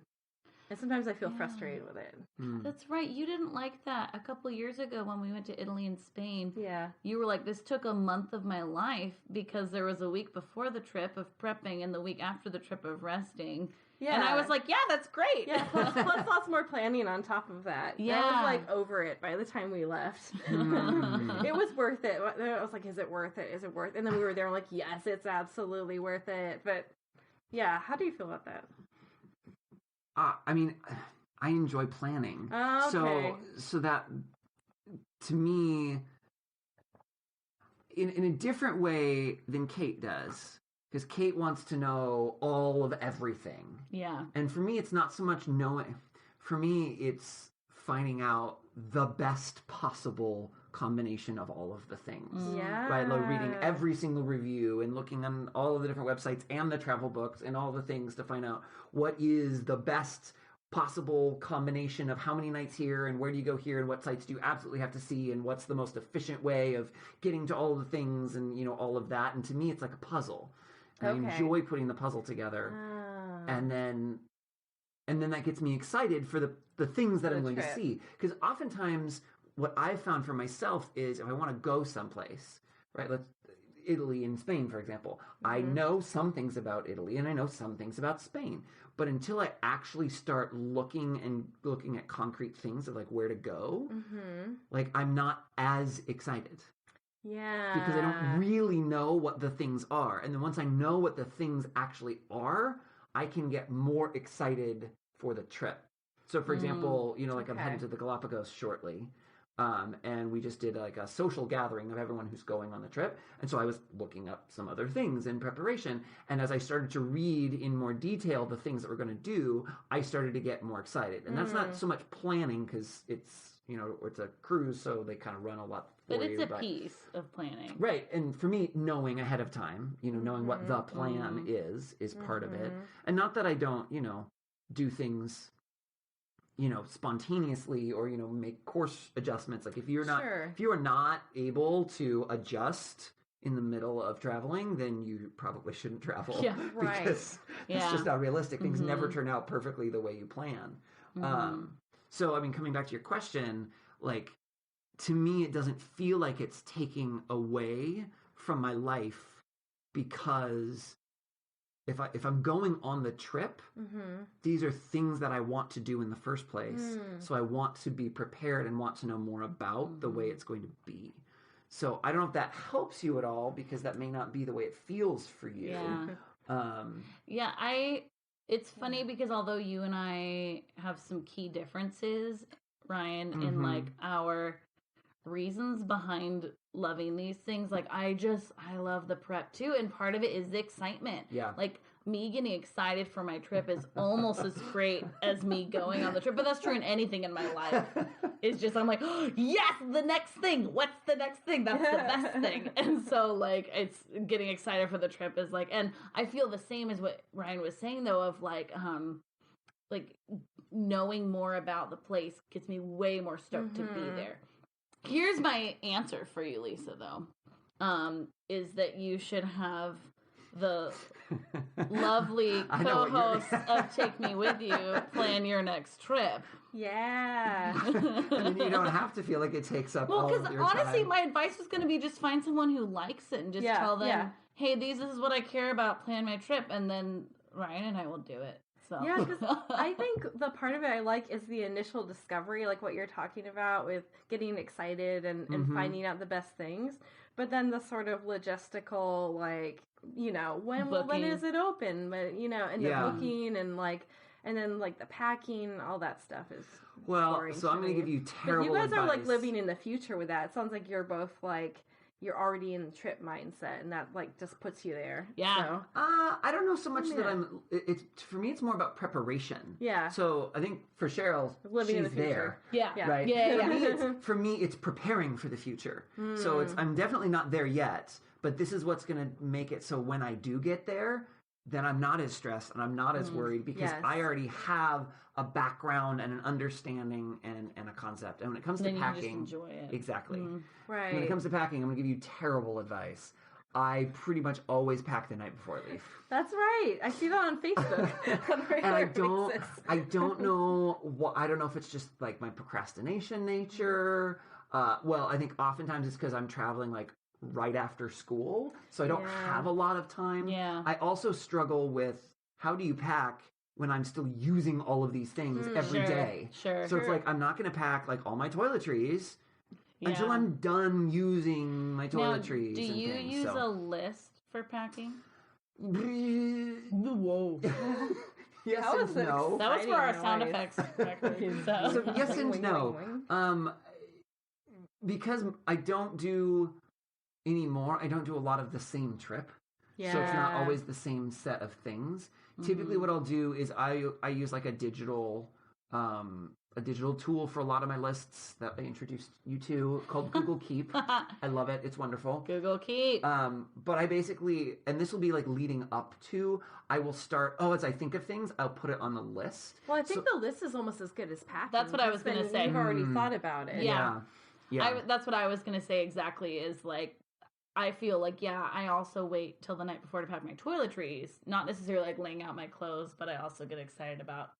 And sometimes I feel frustrated with it. That's right. You didn't like that a couple years ago when we went to Italy and Spain. Yeah. You were like, this took a month of my life because there was a week before the trip of prepping and the week after the trip of resting. Yeah. And I was like, yeah, that's great. Yeah, plus lots more planning on top of that. Yeah. I was over it by the time we left. It was worth it. I was like, is it worth it? Is it worth it? And then we were there like, yes, it's absolutely worth it. But yeah, how do you feel about that? I mean, I enjoy planning. Okay. So that, to me, in a different way than Kate does, because Kate wants to know all of everything. Yeah. And for me, it's not so much knowing. For me, it's finding out the best possible combination of all of the things. Yeah. Right? Like reading every single review and looking on all of the different websites and the travel books and all the things to find out what is the best possible combination of how many nights here and where do you go here and what sites do you absolutely have to see and what's the most efficient way of getting to all of the things and all of that. And to me, it's like a puzzle. And I enjoy putting the puzzle together. And then that gets me excited for the things that I'm going to see. Because oftentimes what I've found for myself is if I want to go someplace, right? Italy and Spain, for example. I know some things about Italy and I know some things about Spain. But until I actually start looking at concrete things of like where to go, like I'm not as excited. Yeah. Because I don't really know what the things are. And then once I know what the things actually are, I can get more excited for the trip. So for example, you know, like I'm headed to the Galapagos shortly. And we just did like a social gathering of everyone who's going on the trip. And so I was looking up some other things in preparation. And as I started to read in more detail the things that we're going to do, I started to get more excited. And that's not so much planning because it's, you know, it's a cruise, so they kind of run a lot for you. But it's a piece of planning. Right. And for me, knowing ahead of time, you know, knowing what the plan is part of it. And not that I don't, you know, do things, you know, spontaneously or, you know, make course adjustments. Like if you are not able to adjust in the middle of traveling, then you probably shouldn't travel. Yeah, right. Because it's just not realistic. Things never turn out perfectly the way you plan. So, I mean, coming back to your question, like, to me, it doesn't feel like it's taking away from my life because if I'm going on the trip, these are things that I want to do in the first place. So I want to be prepared and want to know more about the way it's going to be. So I don't know if that helps you at all because that may not be the way it feels for you. Yeah. It's funny because although you and I have some key differences, Ryan, in like our reasons behind loving these things, like I love the prep too, and part of it is the excitement. Yeah. Like me getting excited for my trip is almost as great as me going on the trip, but that's true in anything in my life. It's just I'm like, oh, yes, the next thing. What's the next thing? That's the best thing. And so like it's getting excited for the trip is like, and I feel the same as what Ryan was saying though of like knowing more about the place gets me way more stoked to be there. Here's my answer for you, Lisa, though, is that you should have the lovely co-hosts of Take Me With You plan your next trip. Yeah. And you don't have to feel like it takes up all of your time. Well, because honestly, my advice was going to be just find someone who likes it and just tell them, hey, this is what I care about, plan my trip, and then Ryan and I will do it. So. Yeah, because I think the part of it I like is the initial discovery, like what you're talking about with getting excited and finding out the best things. But then the sort of logistical, like, you know, when is it open? But, you know, and the booking and then like the packing, all that stuff is boring. So I'm going to give you terrible advice. You guys advice. are like living in the future with that. It sounds like you're both like you're already in the trip mindset, and that like just puts you there. Yeah. So. I don't know so much that I'm. It's for me. It's more about preparation. Yeah. So I think for Cheryl, living in the future. There. Yeah. Right. Yeah. For me, it's preparing for the future. So I'm definitely not there yet, but this is what's going to make it so when I do get there, then I'm not as stressed and I'm not as worried because I already have a background and an understanding and a concept. And when it comes to packing, you just enjoy it. Exactly. Right. When it comes to packing, I'm going to give you terrible advice. I pretty much always pack the night before I leave. That's right. I see that on Facebook. And I don't know what. I don't know if it's just like my procrastination nature. Well, I think oftentimes it's because I'm traveling like right after school, so I don't have a lot of time. Yeah. I also struggle with how do you pack when I'm still using all of these things every day. Sure. So it's like I'm not going to pack like all my toiletries until I'm done using my toiletries. Do you use a list for packing? Whoa. Yes and no. That was for our sound effects. So yes and no. Because I don't do anymore. I don't do a lot of the same trip. Yeah. So it's not always the same set of things. Typically what I'll do is I use like a digital tool for a lot of my lists that I introduced you to called Google Keep. I love it. It's wonderful. Google Keep. But I basically, and this will be like leading up to, I will start, as I think of things, I'll put it on the list. Well, I think the list is almost as good as packing. That's what I was going to say. You've already thought about it. Yeah. That's what I was going to say exactly is like, I feel like, I also wait till the night before to pack my toiletries. Not necessarily like laying out my clothes, but I also get excited about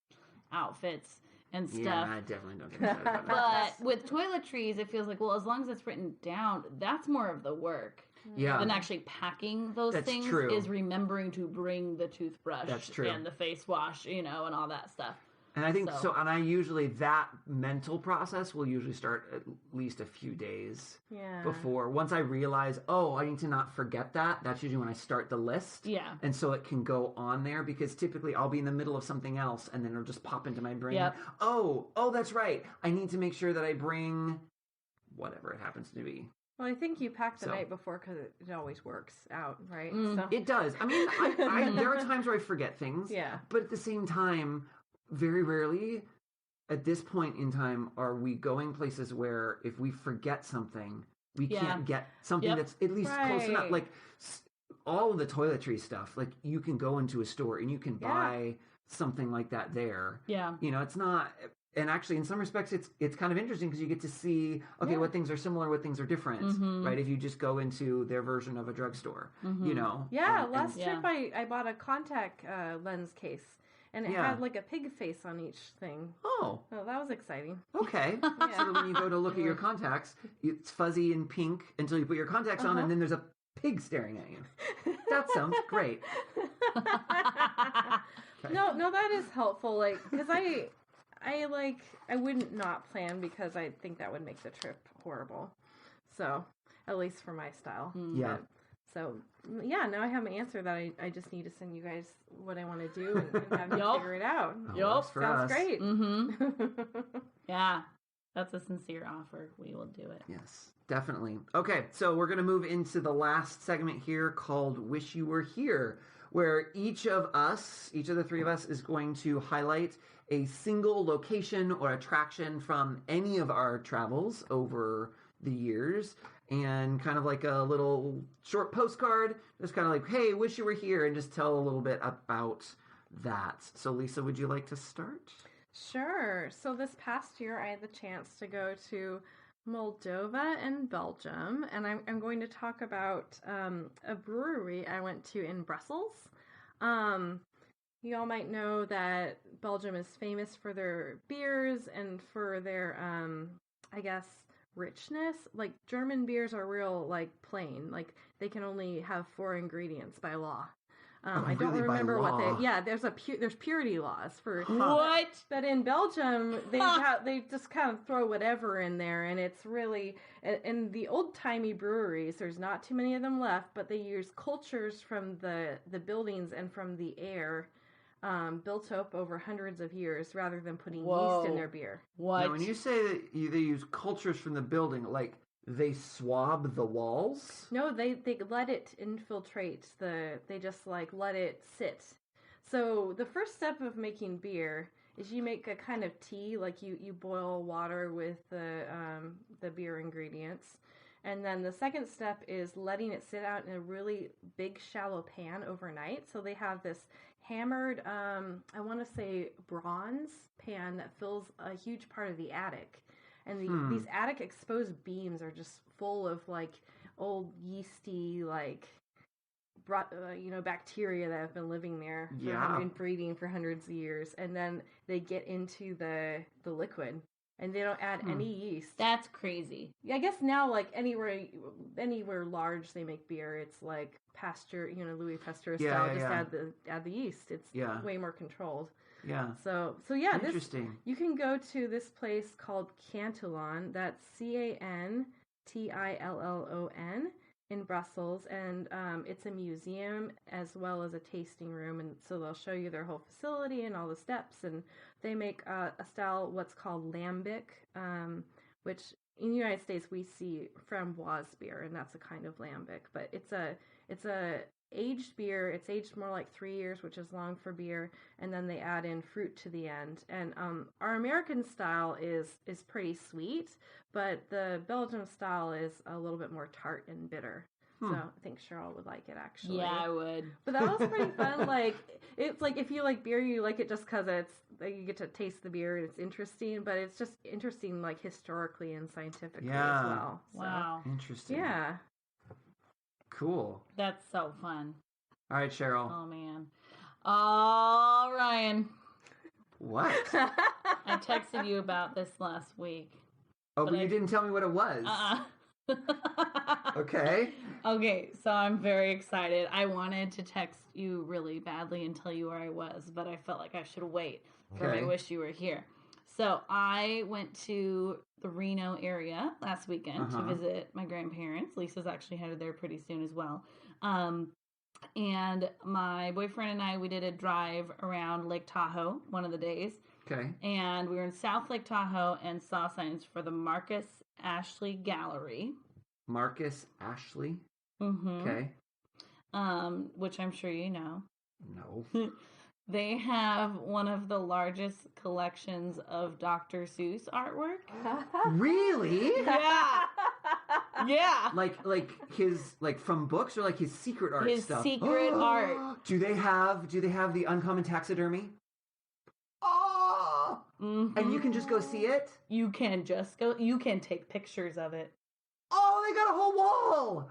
outfits and stuff. Yeah, I definitely don't get excited about that. But with toiletries, it feels like, well, as long as it's written down, that's more of the work. than actually packing those things true. is remembering to bring the toothbrush That's true. and the face wash, and all that stuff. And I think so. And I usually, that mental process will usually start at least a few days before. Once I realize, I need to not forget that. That's usually when I start the list. Yeah. And so it can go on there, because typically I'll be in the middle of something else and then it'll just pop into my brain. Yep. Oh, that's right. I need to make sure that I bring whatever it happens to be. Well, I think you pack the night before because it always works out, right? So. It does. I mean, I there are times where I forget things. Yeah. But at the same time, very rarely at this point in time are we going places where if we forget something, we can't get something that's at least close enough. Like all of the toiletry stuff, like you can go into a store and you can buy something like that there. Yeah. It's not... And actually, in some respects, it's kind of interesting because you get to see, what things are similar, what things are different, right? If you just go into their version of a drugstore, Yeah, last trip I bought a contact lens case, and it had like a pig face on each thing. Oh, that was exciting. Okay. So that when you go to look at your contacts, it's fuzzy and pink until you put your contacts on, and then there's a pig staring at you. That sounds great. Okay. No, that is helpful. Like, because I wouldn't not plan because I think that would make the trip horrible. So, at least for my style. Yeah. So, now I have an answer that I just need to send you guys what I want to do and have you figure it out. Sounds great. Yeah. That's a sincere offer. We will do it. Yes, definitely. Okay, so we're going to move into the last segment here called Wish You Were Here, where each of the three of us, is going to highlight a single location or attraction from any of our travels over the years, and kind of like a little short postcard, just kind of like, hey, wish you were here, and just tell a little bit about that. So Lisa, would you like to start? Sure. So this past year, I had the chance to go to Moldova and Belgium, and I'm going to talk about a brewery I went to in Brussels. You all might know that Belgium is famous for their beers and for their, richness. Like, German beers are real, plain. Like, they can only have 4 ingredients by law. I don't remember what there's purity laws for what. But in Belgium, they just kind of throw whatever in there, and it's really in the old timey breweries. There's not too many of them left, but they use cultures from the buildings and from the air, built up over hundreds of years, rather than putting yeast in their beer. What? Now, when you say that they use cultures from the building, like, they swab the walls? No, they let it infiltrate they just let it sit. So the first step of making beer is you make a kind of tea, like you boil water with the beer ingredients. And then the second step is letting it sit out in a really big shallow pan overnight. So they have this hammered, I want to say bronze pan that fills a huge part of the attic. And these attic exposed beams are just full of old yeasty bacteria that have been living there and breeding for hundreds of years. And then they get into the liquid, and they don't add any yeast. That's crazy. Yeah, I guess now anywhere large they make beer, it's like Pasteur, Louis Pasteur style. Just add the yeast. It's way more controlled. Yeah. So interesting. You can go to this place called Cantillon. That's Cantillon in Brussels, and it's a museum as well as a tasting room, and so they'll show you their whole facility and all the steps. And they make a style what's called lambic, which in the United States we see framboise beer, and that's a kind of lambic, but it's a aged beer. It's aged more like 3 years, which is long for beer, and then they add in fruit to the end. And our American style is pretty sweet, but the Belgian style is a little bit more tart and bitter. So I think Cheryl would like it, actually. Yeah, I would. But that was pretty fun. It's like if you like beer, you like it just because you get to taste the beer and it's interesting. But it's just interesting, historically and scientifically as well. So, wow, interesting. Yeah. Cool. That's so fun. All right, Cheryl. Oh, man. Oh, Ryan. What? I texted you about this last week. Oh, but you didn't tell me what it was. Okay. Okay, so I'm very excited. I wanted to text you really badly and tell you where I was, but I felt like I should wait for Okay. I wish you were here. So I went to the Reno area last weekend to visit my grandparents. Lisa's actually headed there pretty soon as well. And my boyfriend and I, we did a drive around Lake Tahoe one of the days. Okay. And we were in South Lake Tahoe and saw signs for the Marcus Ashley Gallery. Marcus Ashley. Mm-hmm. Okay. Which I'm sure you know. No. They have one of the largest collections of Dr. Seuss artwork. Really? Yeah. Yeah. Like his from books or like his secret art His stuff. secret art. Do they have the uncommon taxidermy? Oh. Mm-hmm. And you can just go see it? You can just go. You can take pictures of it. Oh, they got a whole wall.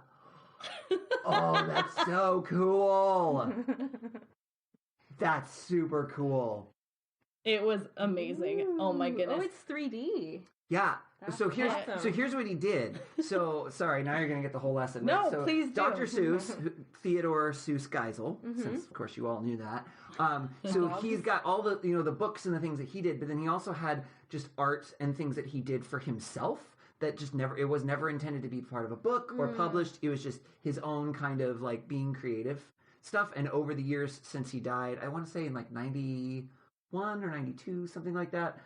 Oh, that's so cool. That's super cool. It was amazing. Ooh. Oh my goodness. Oh, it's 3D. Yeah. That's so here's awesome. what he did. So sorry, now you're gonna get the whole lesson. No, so please do. Dr. Seuss, Theodore Seuss Geisel, since of course you all knew that. So he's got all the the books and the things that he did, but then he also had just art and things that he did for himself that just it was never intended to be part of a book or published. It was just his own kind of like being creative stuff. And over the years since he died, I want to say in like 91 or 92, something like that.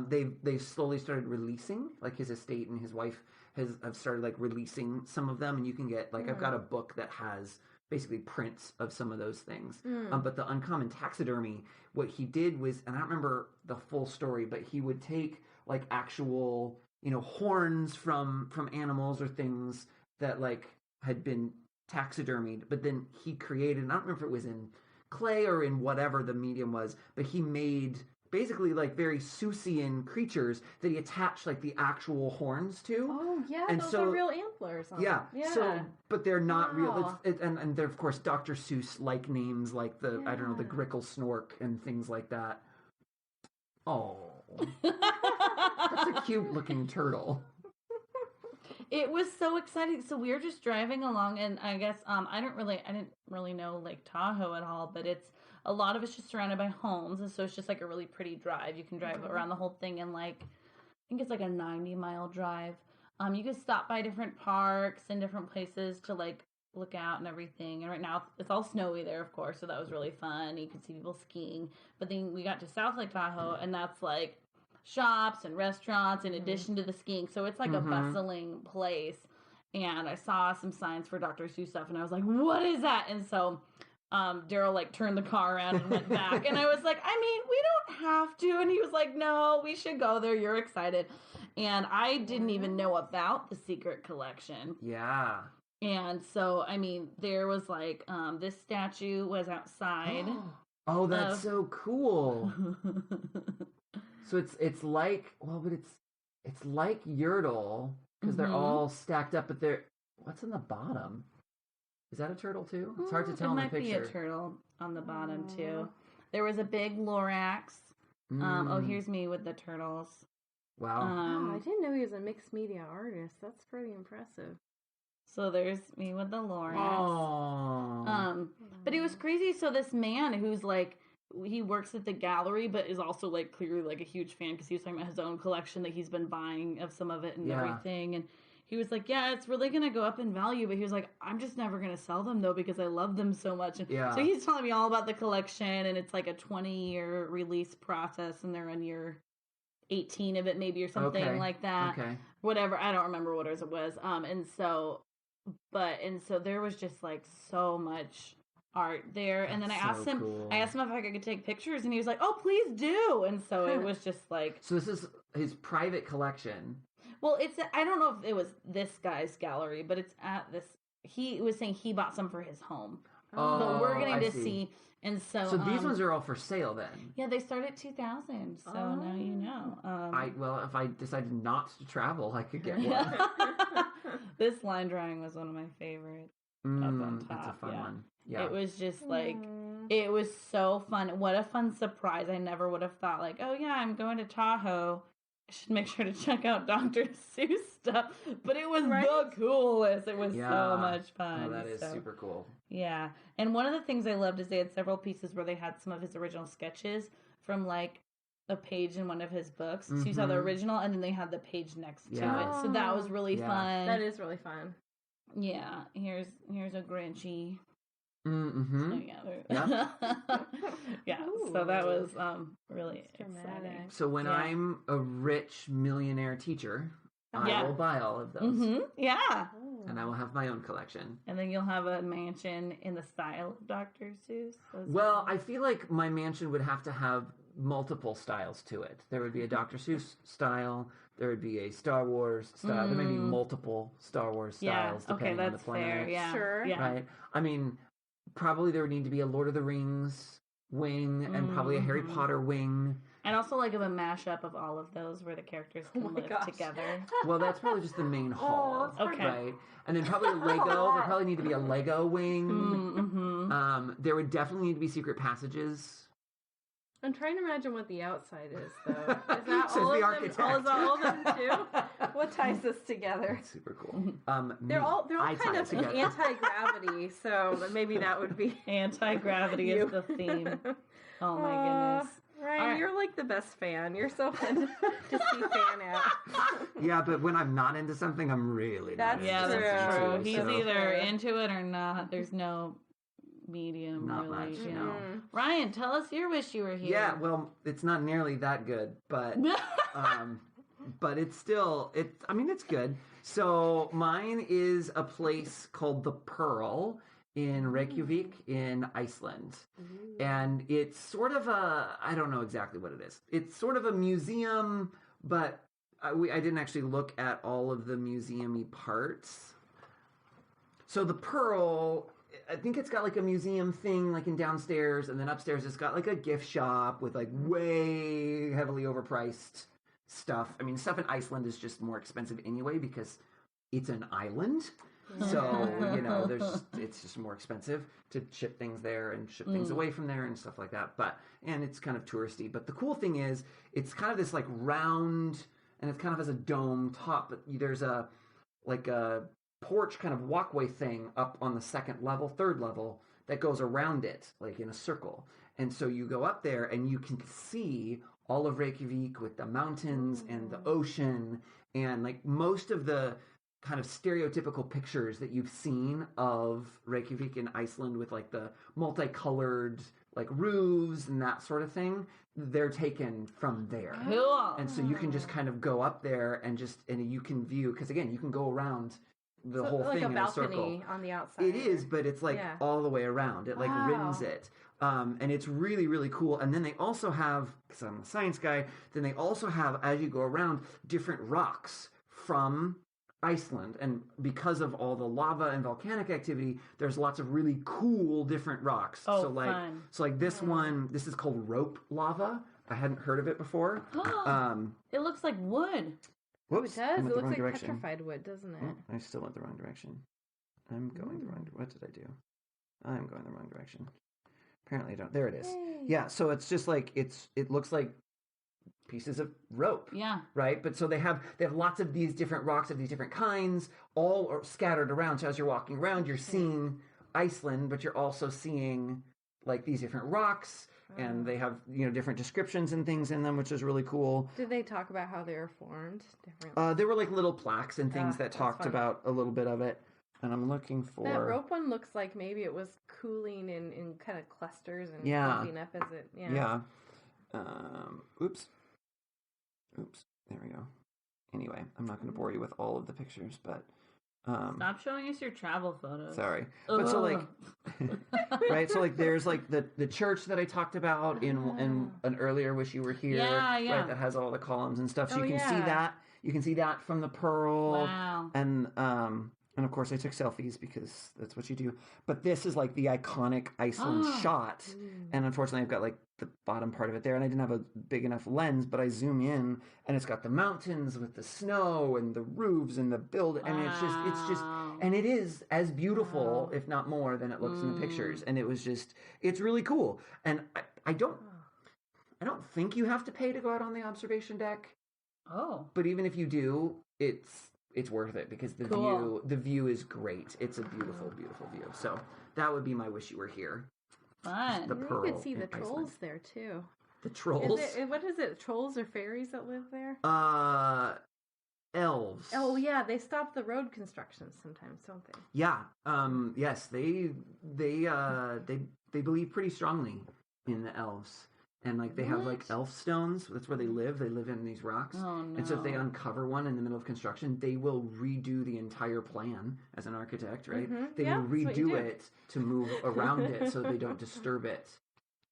They've slowly started releasing, like his estate and his wife have started like releasing some of them, and you can get like I've got a book that has basically prints of some of those things. But the uncommon taxidermy, what he did was, and I don't remember the full story, but he would take like actual horns from animals or things that like had been taxidermied, but then he created, and I don't remember if it was in clay or in whatever the medium was, but he made basically like very Seussian creatures that he attached like the actual horns to. Oh yeah, and those so, are real antlers. Yeah. So, but they're not Wow. real. And they're of course Dr. Seuss like names like the I don't know the Grickle Snork and things like that. Oh, that's a cute looking turtle. It was so exciting. So we were just driving along, and I guess I didn't really know Lake Tahoe at all, but a lot of it's just surrounded by homes, and so it's just like a really pretty drive. You can drive around the whole thing in like I think it's like a 90-mile drive. You can stop by different parks and different places to like look out and everything. And right now it's all snowy there, of course, so that was really fun. You could see people skiing. But then we got to South Lake Tahoe, and that's like shops and restaurants in addition to the skiing. So it's like a bustling place. And I saw some signs for Dr. Seuss stuff, and I was like, what is that? And so Daryl like turned the car around and went back. And I was like, I mean, we don't have to. And he was like, no, we should go there. You're excited. And I didn't even know about the secret collection. Yeah. And so, I mean, there was like, this statue was outside. Oh, that's so cool. So it's like, well, but it's like Yertle because they're all stacked up, but what's in the bottom? Is that a turtle too? It's hard to tell in the picture. It might be a turtle on the bottom too. There was a big Lorax. Oh, here's me with the turtles. Wow. Wow, I didn't know he was a mixed media artist. That's pretty impressive. So there's me with the Lorax. Oh. But it was crazy. So this man who's like, he works at the gallery, but is also like clearly like a huge fan because he was talking about his own collection that he's been buying of some of it and everything. And he was like, yeah, it's really going to go up in value. But he was like, I'm just never going to sell them though because I love them so much. And so he's telling me all about the collection, and it's like a 20-year release process, and they're in year 18 of it maybe or something like that. Okay. Whatever. I don't remember what it was. And so there was just like so much art there. And then I asked him if I could take pictures, and he was like, oh, please do. And so it was just like, so this is his private collection. Well, I don't know if it was this guy's gallery, but it's at this, he was saying he bought some for his home. But we're getting to see. And so these ones are all for sale then. Yeah, they start at $2,000. So now you know. If I decided not to travel, I could get one. This line drawing was one of my favorites. Up on top. That's a fun one. Yeah. It was just like, it was so fun. What a fun surprise. I never would have thought like, oh yeah, I'm going to Tahoe should make sure to check out Dr. Seuss stuff. But it was the coolest. It was so much fun. Oh, that is super cool. Yeah. And one of the things I loved is they had several pieces where they had some of his original sketches from like a page in one of his books. So you saw the original and then they had the page next to it. So that was really fun. That is really fun. Yeah. Here's a Grinchy. Mm-hmm. So yeah. Ooh. So that was really exciting. So when I'm a rich millionaire teacher, I will buy all of those. Yeah. And I will have my own collection. And then you'll have a mansion in the style of Dr. Seuss. Well, I feel like my mansion would have to have multiple styles to it. There would be a Dr. Seuss style. There would be a Star Wars style. There may be multiple Star Wars styles depending on the planet. Fair. Yeah. Sure. Yeah. Right? I mean, probably there would need to be a Lord of the Rings wing and probably a Harry Potter wing. And also like a mashup of all of those where the characters can live together. Well, that's probably just the main hall. Okay. Right? And then probably a Lego. There probably need to be a Lego wing. There would definitely need to be secret passages. I'm trying to imagine what the outside is, though. Is that Says all the of architect. them? Is that all of them too? What ties this together? That's super cool. They're all kind of together. anti-gravity, so maybe that would be Anti-gravity is the theme. Oh my goodness. Ryan, you're like the best fan. You're so fun to see fan out. Yeah, but when I'm not into something, I'm really not. That's That's true. true. He's either into it or not. There's no medium, not really. much, Yeah. no. Ryan, tell us your wish you were here. Yeah, well, it's not nearly that good, but but it's still it's good. So mine is a place called the Pearl in Reykjavik in Iceland. And it's sort of I don't know exactly what it is. It's sort of a museum, but I didn't actually look at all of the museum-y parts. So the Pearl, I think it's got like a museum thing like in downstairs, and then upstairs it's got like a gift shop with like way heavily overpriced stuff. I mean, stuff in Iceland is just more expensive anyway because it's an island. So, it's just more expensive to ship things there and ship things away from there and stuff like that. And it's kind of touristy. But the cool thing is, it's kind of this like round, and it kind of has a dome top, but there's a porch kind of walkway thing up on the third level that goes around it, like in a circle. And so you go up there and you can see all of Reykjavik with the mountains and the ocean and like most of the kind of stereotypical pictures that you've seen of Reykjavik in Iceland with like the multicolored like roofs and that sort of thing, they're taken from there. Cool. And so you can just kind of go up there and you can view, because again, you can go around the whole thing in a circle. Like a balcony on the outside. It is, but it's like all the way around. It like rims it. And it's really, really cool. And then they also have, because I'm a science guy, then they also have, as you go around, different rocks from Iceland. And because of all the lava and volcanic activity, there's lots of really cool different rocks. Oh, fun. So like this this is called rope lava. I hadn't heard of it before. It looks like wood. Whoops, it does. It looks like direction. petrified wood, doesn't it? Oh, I still went the wrong direction. I'm going the wrong direction. What did I do? I'm going the wrong direction. Apparently I don't. There it is. Yay. Yeah, so it's just like it looks like pieces of rope. Yeah. Right? But so they have lots of these different rocks of these different kinds, all are scattered around. So as you're walking around, you're seeing Iceland, but you're also seeing like these different rocks, and they have different descriptions and things in them, which is really cool. Did they talk about how they were formed? There were like little plaques and things that talked about a little bit of it. And I'm looking for that rope one. Looks like maybe it was cooling in kind of clusters and building up as it. Yeah. Oops. There we go. Anyway, I'm not going to bore you with all of the pictures, but Stop showing us your travel photos. Sorry. But so like right, so like there's like the church that I talked about in an earlier Wish You Were Here. Yeah. Right, that has all the columns and stuff. So you can see that. You can see that from the Pearl. Wow. And of course I took selfies because that's what you do. But this is like the iconic Iceland shot. And unfortunately I've got like the bottom part of it there, and I didn't have a big enough lens, but I zoom in and it's got the mountains with the snow and the roofs and the build. I mean, it's just, and it is as beautiful, if not more, than it looks in the pictures. And it's really cool. And I don't think you have to pay to go out on the observation deck. Oh. But even if you do, it's worth it because the view is great. It's a beautiful, beautiful view. So that would be my wish you were here. Fun. The Pearl. You could see the Iceland. trolls there too. The trolls? What is it? Trolls or fairies that live there? Elves. Oh yeah, they stop the road construction sometimes, don't they? Yeah. Yes, they believe pretty strongly in the elves. And like they have like elf stones. That's where they live. They live in these rocks. Oh, no. And so if they uncover one in the middle of construction, they will redo the entire plan as an architect, right? Mm-hmm. They will redo it to move around it so they don't disturb it.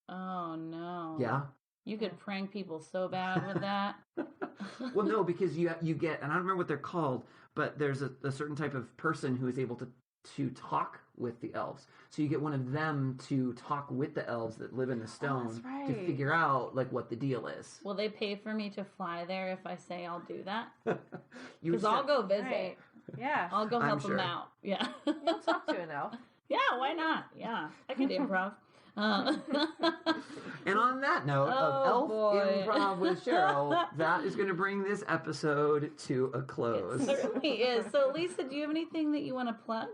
Oh no. Yeah. You could prank people so bad with that. Well, no, because you get, and I don't remember what they're called, but there's a certain type of person who is able to talk with the elves. So you get one of them to talk with the elves that live in the stone to figure out like what the deal is. Will they pay for me to fly there if I say I'll do that? Because I'll go visit. Right. Yeah. I'll go help them out. Yeah. You'll talk to an elf. Yeah, why not? Yeah. I could improv. And on that note of Elf Improv with Cheryl, that is going to bring this episode to a close. It certainly is. So, Lisa, do you have anything that you want to plug?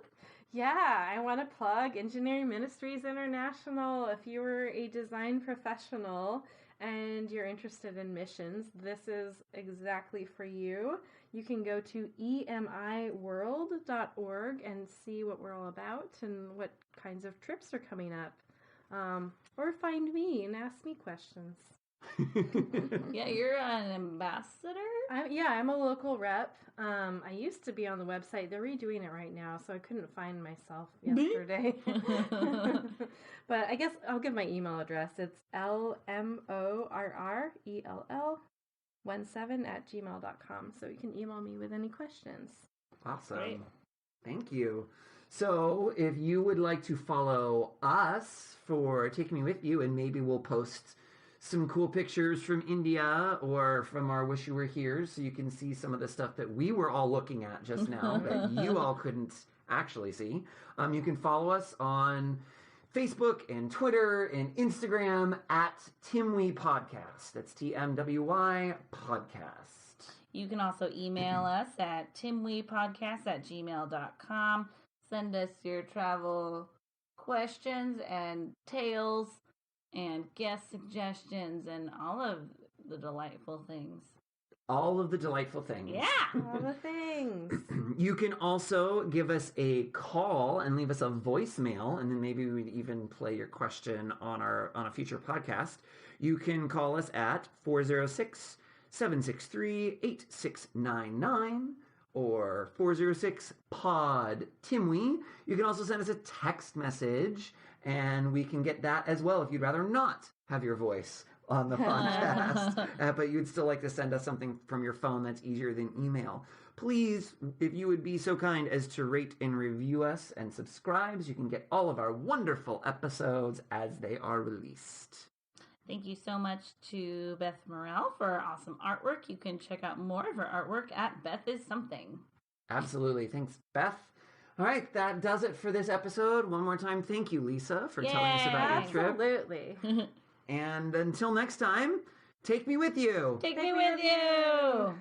Yeah, I want to plug Engineering Ministries International. If you were a design professional and you're interested in missions, this is exactly for you. You can go to emiworld.org and see what we're all about and what kinds of trips are coming up. Or find me and ask me questions. Yeah, you're an ambassador? I'm a local rep. I used to be on the website. They're redoing it right now, so I couldn't find myself yesterday. But I guess I'll give my email address. It's lmorrell17@gmail.com. So you can email me with any questions. Awesome. Great. Thank you. So if you would like to follow us for Take Me With You, and maybe we'll post some cool pictures from India or from our Wish You Were Here so you can see some of the stuff that we were all looking at just now that you all couldn't actually see. You can follow us on Facebook and Twitter and Instagram at Timwy Podcast. That's TMWY Podcast. You can also email us at timwepodcast@gmail.com. Send us your travel questions and tales and guest suggestions and all of the delightful things. All of the delightful things. Yeah. All the things. You can also give us a call and leave us a voicemail, and then maybe we'd even play your question on a future podcast. You can call us at 406-763-8699 or 406-POD-TIMWE. You can also send us a text message, and we can get that as well if you'd rather not have your voice on the podcast, but you'd still like to send us something from your phone that's easier than email. Please, if you would be so kind as to rate and review us and subscribe so you can get all of our wonderful episodes as they are released. Thank you so much to Beth Morrell for our awesome artwork. You can check out more of her artwork at Beth Is Something. Absolutely. Thanks, Beth. All right, that does it for this episode. One more time, thank you, Lisa, for telling us about your trip. Absolutely. And until next time, take me with you. Take me with you.